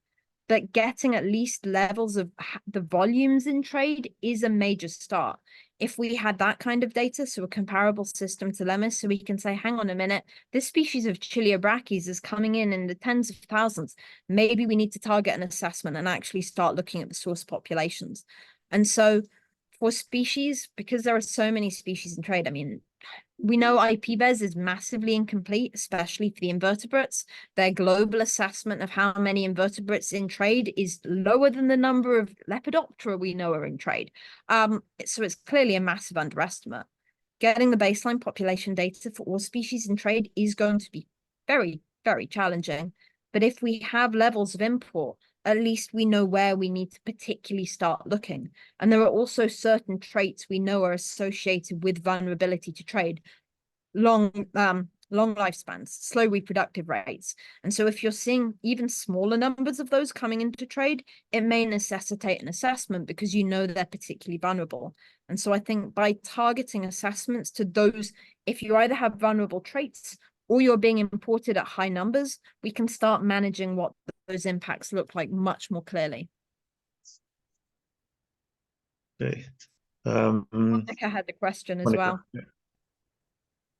But getting at least levels of the volumes in trade is a major start. If we had that kind of data, so a comparable system to LEMIS, so we can say, hang on a minute, this species of Chiliobrachys is coming in the tens of thousands. Maybe we need to target an assessment and actually start looking at the source populations. And so for species, because there are so many species in trade, I mean, we know IPBES is massively incomplete, especially for the invertebrates. Their global assessment of how many invertebrates in trade is lower than the number of Lepidoptera we know are in trade. So it's clearly a massive underestimate. Getting the baseline population data for all species in trade is going to be very, very challenging. But if we have levels of import, at least we know where we need to particularly start looking. And there are also certain traits we know are associated with vulnerability to trade, long lifespans, slow reproductive rates. And so if you're seeing even smaller numbers of those coming into trade, it may necessitate an assessment because you know they're particularly vulnerable. And so I think by targeting assessments to those, if you either have vulnerable traits or you're being imported at high numbers, we can start managing what those impacts look like much more clearly. Okay. Monica had the question as well. Yeah.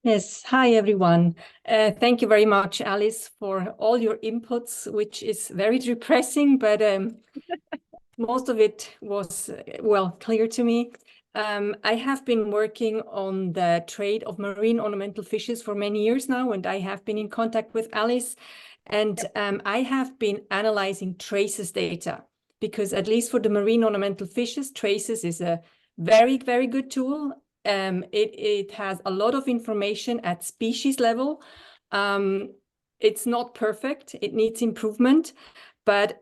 Yes, hi everyone. Thank you very much, Alice, for all your inputs, which is very depressing, but most of it was, well, clear to me. I have been working on the trade of marine ornamental fishes for many years now, and I have been in contact with Alice, and I have been analyzing traces data, because at least for the marine ornamental fishes, traces is a very, very good tool. It has a lot of information at species level. It's not perfect, it needs improvement, but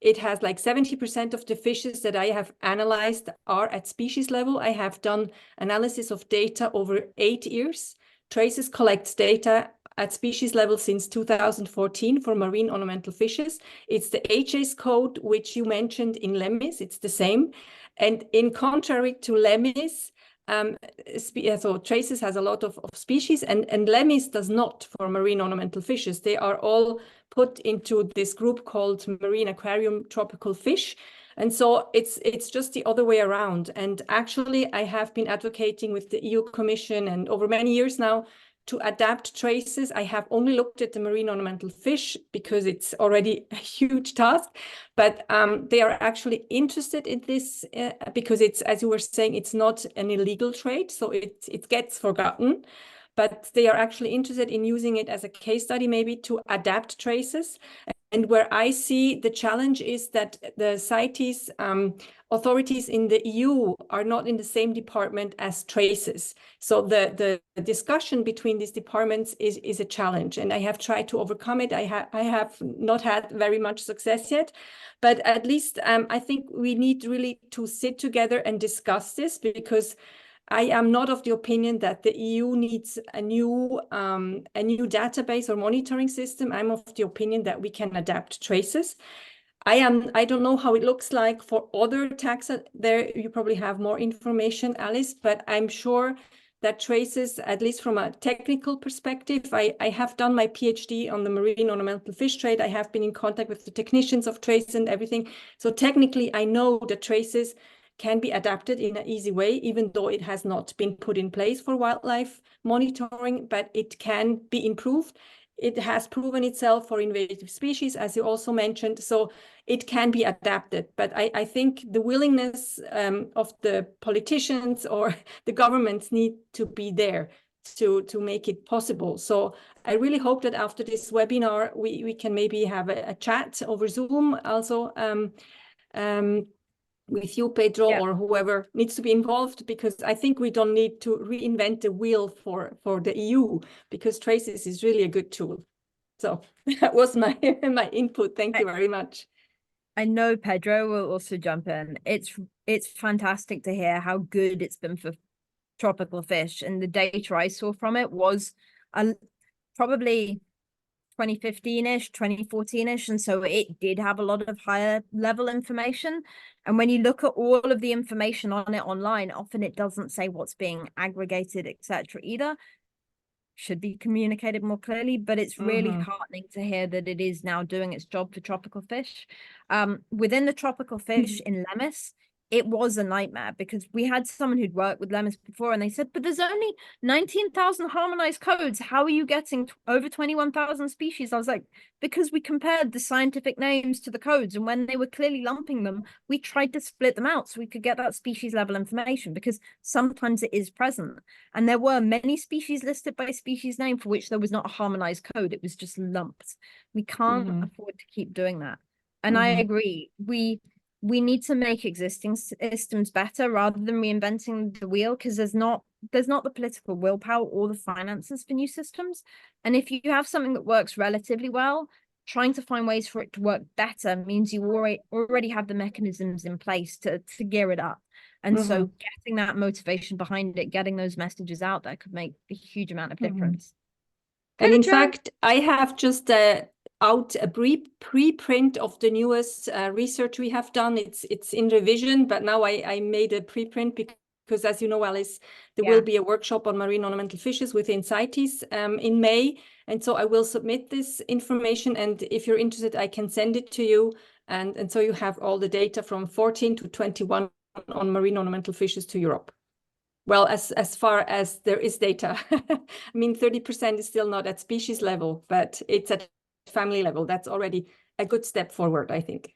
it has like 70% of the fishes that I have analyzed are at species level. I have done analysis of data over 8 years. Traces collects data at species level since 2014 for marine ornamental fishes. It's the HACE code, which you mentioned in LEMIS, it's the same. And in contrary to LEMIS, so traces has a lot of species, and LEMIS does not for marine ornamental fishes. They are all put into this group called marine aquarium tropical fish. And so it's just the other way around. And actually, I have been advocating with the EU Commission and over many years now to adapt traces. I have only looked at the marine ornamental fish because it's already a huge task, but they are actually interested in this because it's, as you were saying, it's not an illegal trade, so it gets forgotten, but they are actually interested in using it as a case study, maybe to adapt traces. And where I see the challenge is that the CITES authorities in the EU are not in the same department as traces. So the discussion between these departments is a challenge, and I have tried to overcome it. I have not had very much success yet, but at least I think we need really to sit together and discuss this, because I am not of the opinion that the EU needs a new database or monitoring system. I'm of the opinion that we can adapt traces. I don't know how it looks like for other taxa. There you probably have more information, Alice, but I'm sure that traces, at least from a technical perspective, I have done my PhD on the marine ornamental fish trade. I have been in contact with the technicians of traces and everything. So technically, I know that traces can be adapted in an easy way, even though it has not been put in place for wildlife monitoring, but it can be improved. It has proven itself for invasive species, as you also mentioned, so it can be adapted. But I think the willingness of the politicians or the governments need to be there to make it possible. So I really hope that after this webinar, we can maybe have a chat over Zoom also, with you, Pedro, or whoever needs to be involved, because I think we don't need to reinvent the wheel for the EU, because traces is really a good tool. So that was my input. Thank you very much. I know Pedro will also jump in. It's fantastic to hear how good it's been for tropical fish, and the data I saw from it was probably 2015-ish, 2014-ish, and so it did have a lot of higher level information. And when you look at all of the information on it online, often it doesn't say what's being aggregated, etc. either. Should be communicated more clearly, but it's really heartening to hear that it is now doing its job for tropical fish. Within the tropical fish in LEMIS, it was a nightmare, because we had someone who'd worked with LEMIS before, and they said, but there's only 19,000 harmonized codes. How are you getting over 21,000 species? I was like, because we compared the scientific names to the codes, and when they were clearly lumping them, we tried to split them out so we could get that species level information, because sometimes it is present. And there were many species listed by species name for which there was not a harmonized code. It was just lumped. We can't afford to keep doing that. And I agree. We need to make existing systems better rather than reinventing the wheel, because there's not the political willpower or the finances for new systems. And if you have something that works relatively well, trying to find ways for it to work better means you already have the mechanisms in place to gear it up. And so getting that motivation behind it, getting those messages out there could make a huge amount of difference. And in fact, I have just out a preprint of the newest research we have done. It's in revision, but now I made a preprint because because as you know, Alice, there will be a workshop on marine ornamental fishes within CITES in May. And so I will submit this information. And if you're interested, I can send it to you. And so you have all the data from 14 to 21 on marine ornamental fishes to Europe. Well, as far as there is data. I mean, 30% is still not at species level, but it's at family level. That's already a good step forward, I think.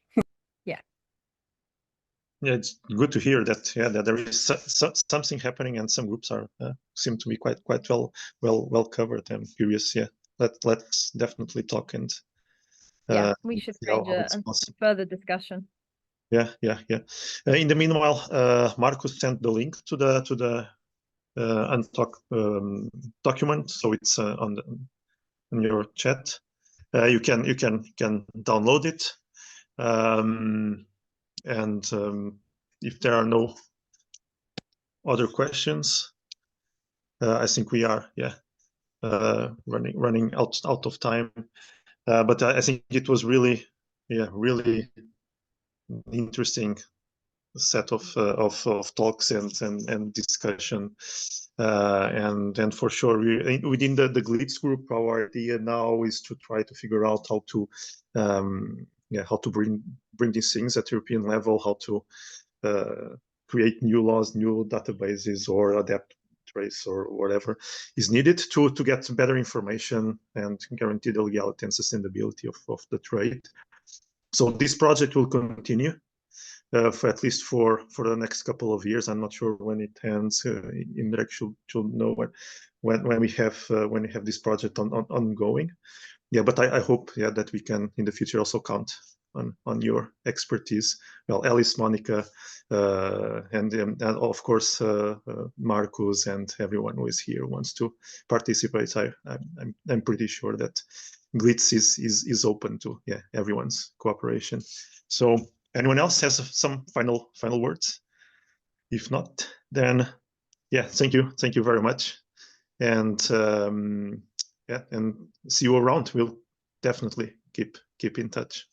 Yeah, it's good to hear that. Yeah, that there is something happening, and some groups are seem to be quite well covered. I'm curious. Yeah, let's definitely talk and we should arrange a further discussion. Yeah. In the meanwhile, Marcus sent the link to the Untalk document, so it's on your chat. You can download it. And if there are no other questions, I think we are running out of time. But I think it was really interesting set of talks and discussion. And for sure, within the GLITSS group, our idea now is to try to figure out how to bring these things at European level, how to create new laws, new databases, or adapt trace or whatever is needed to get better information and guarantee the legality and sustainability of the trade. So this project will continue for at least for the next couple of years. I'm not sure when it ends. Indrek should know when we have this project ongoing. Yeah, but I hope that we can in the future also count on your expertise. Well, Alice, Monica, and of course Marcus and everyone who is here wants to participate. I'm pretty sure that GLITSS is open to everyone's cooperation. So anyone else has some final words? If not, then thank you very much, and and see you around. We'll definitely keep in touch.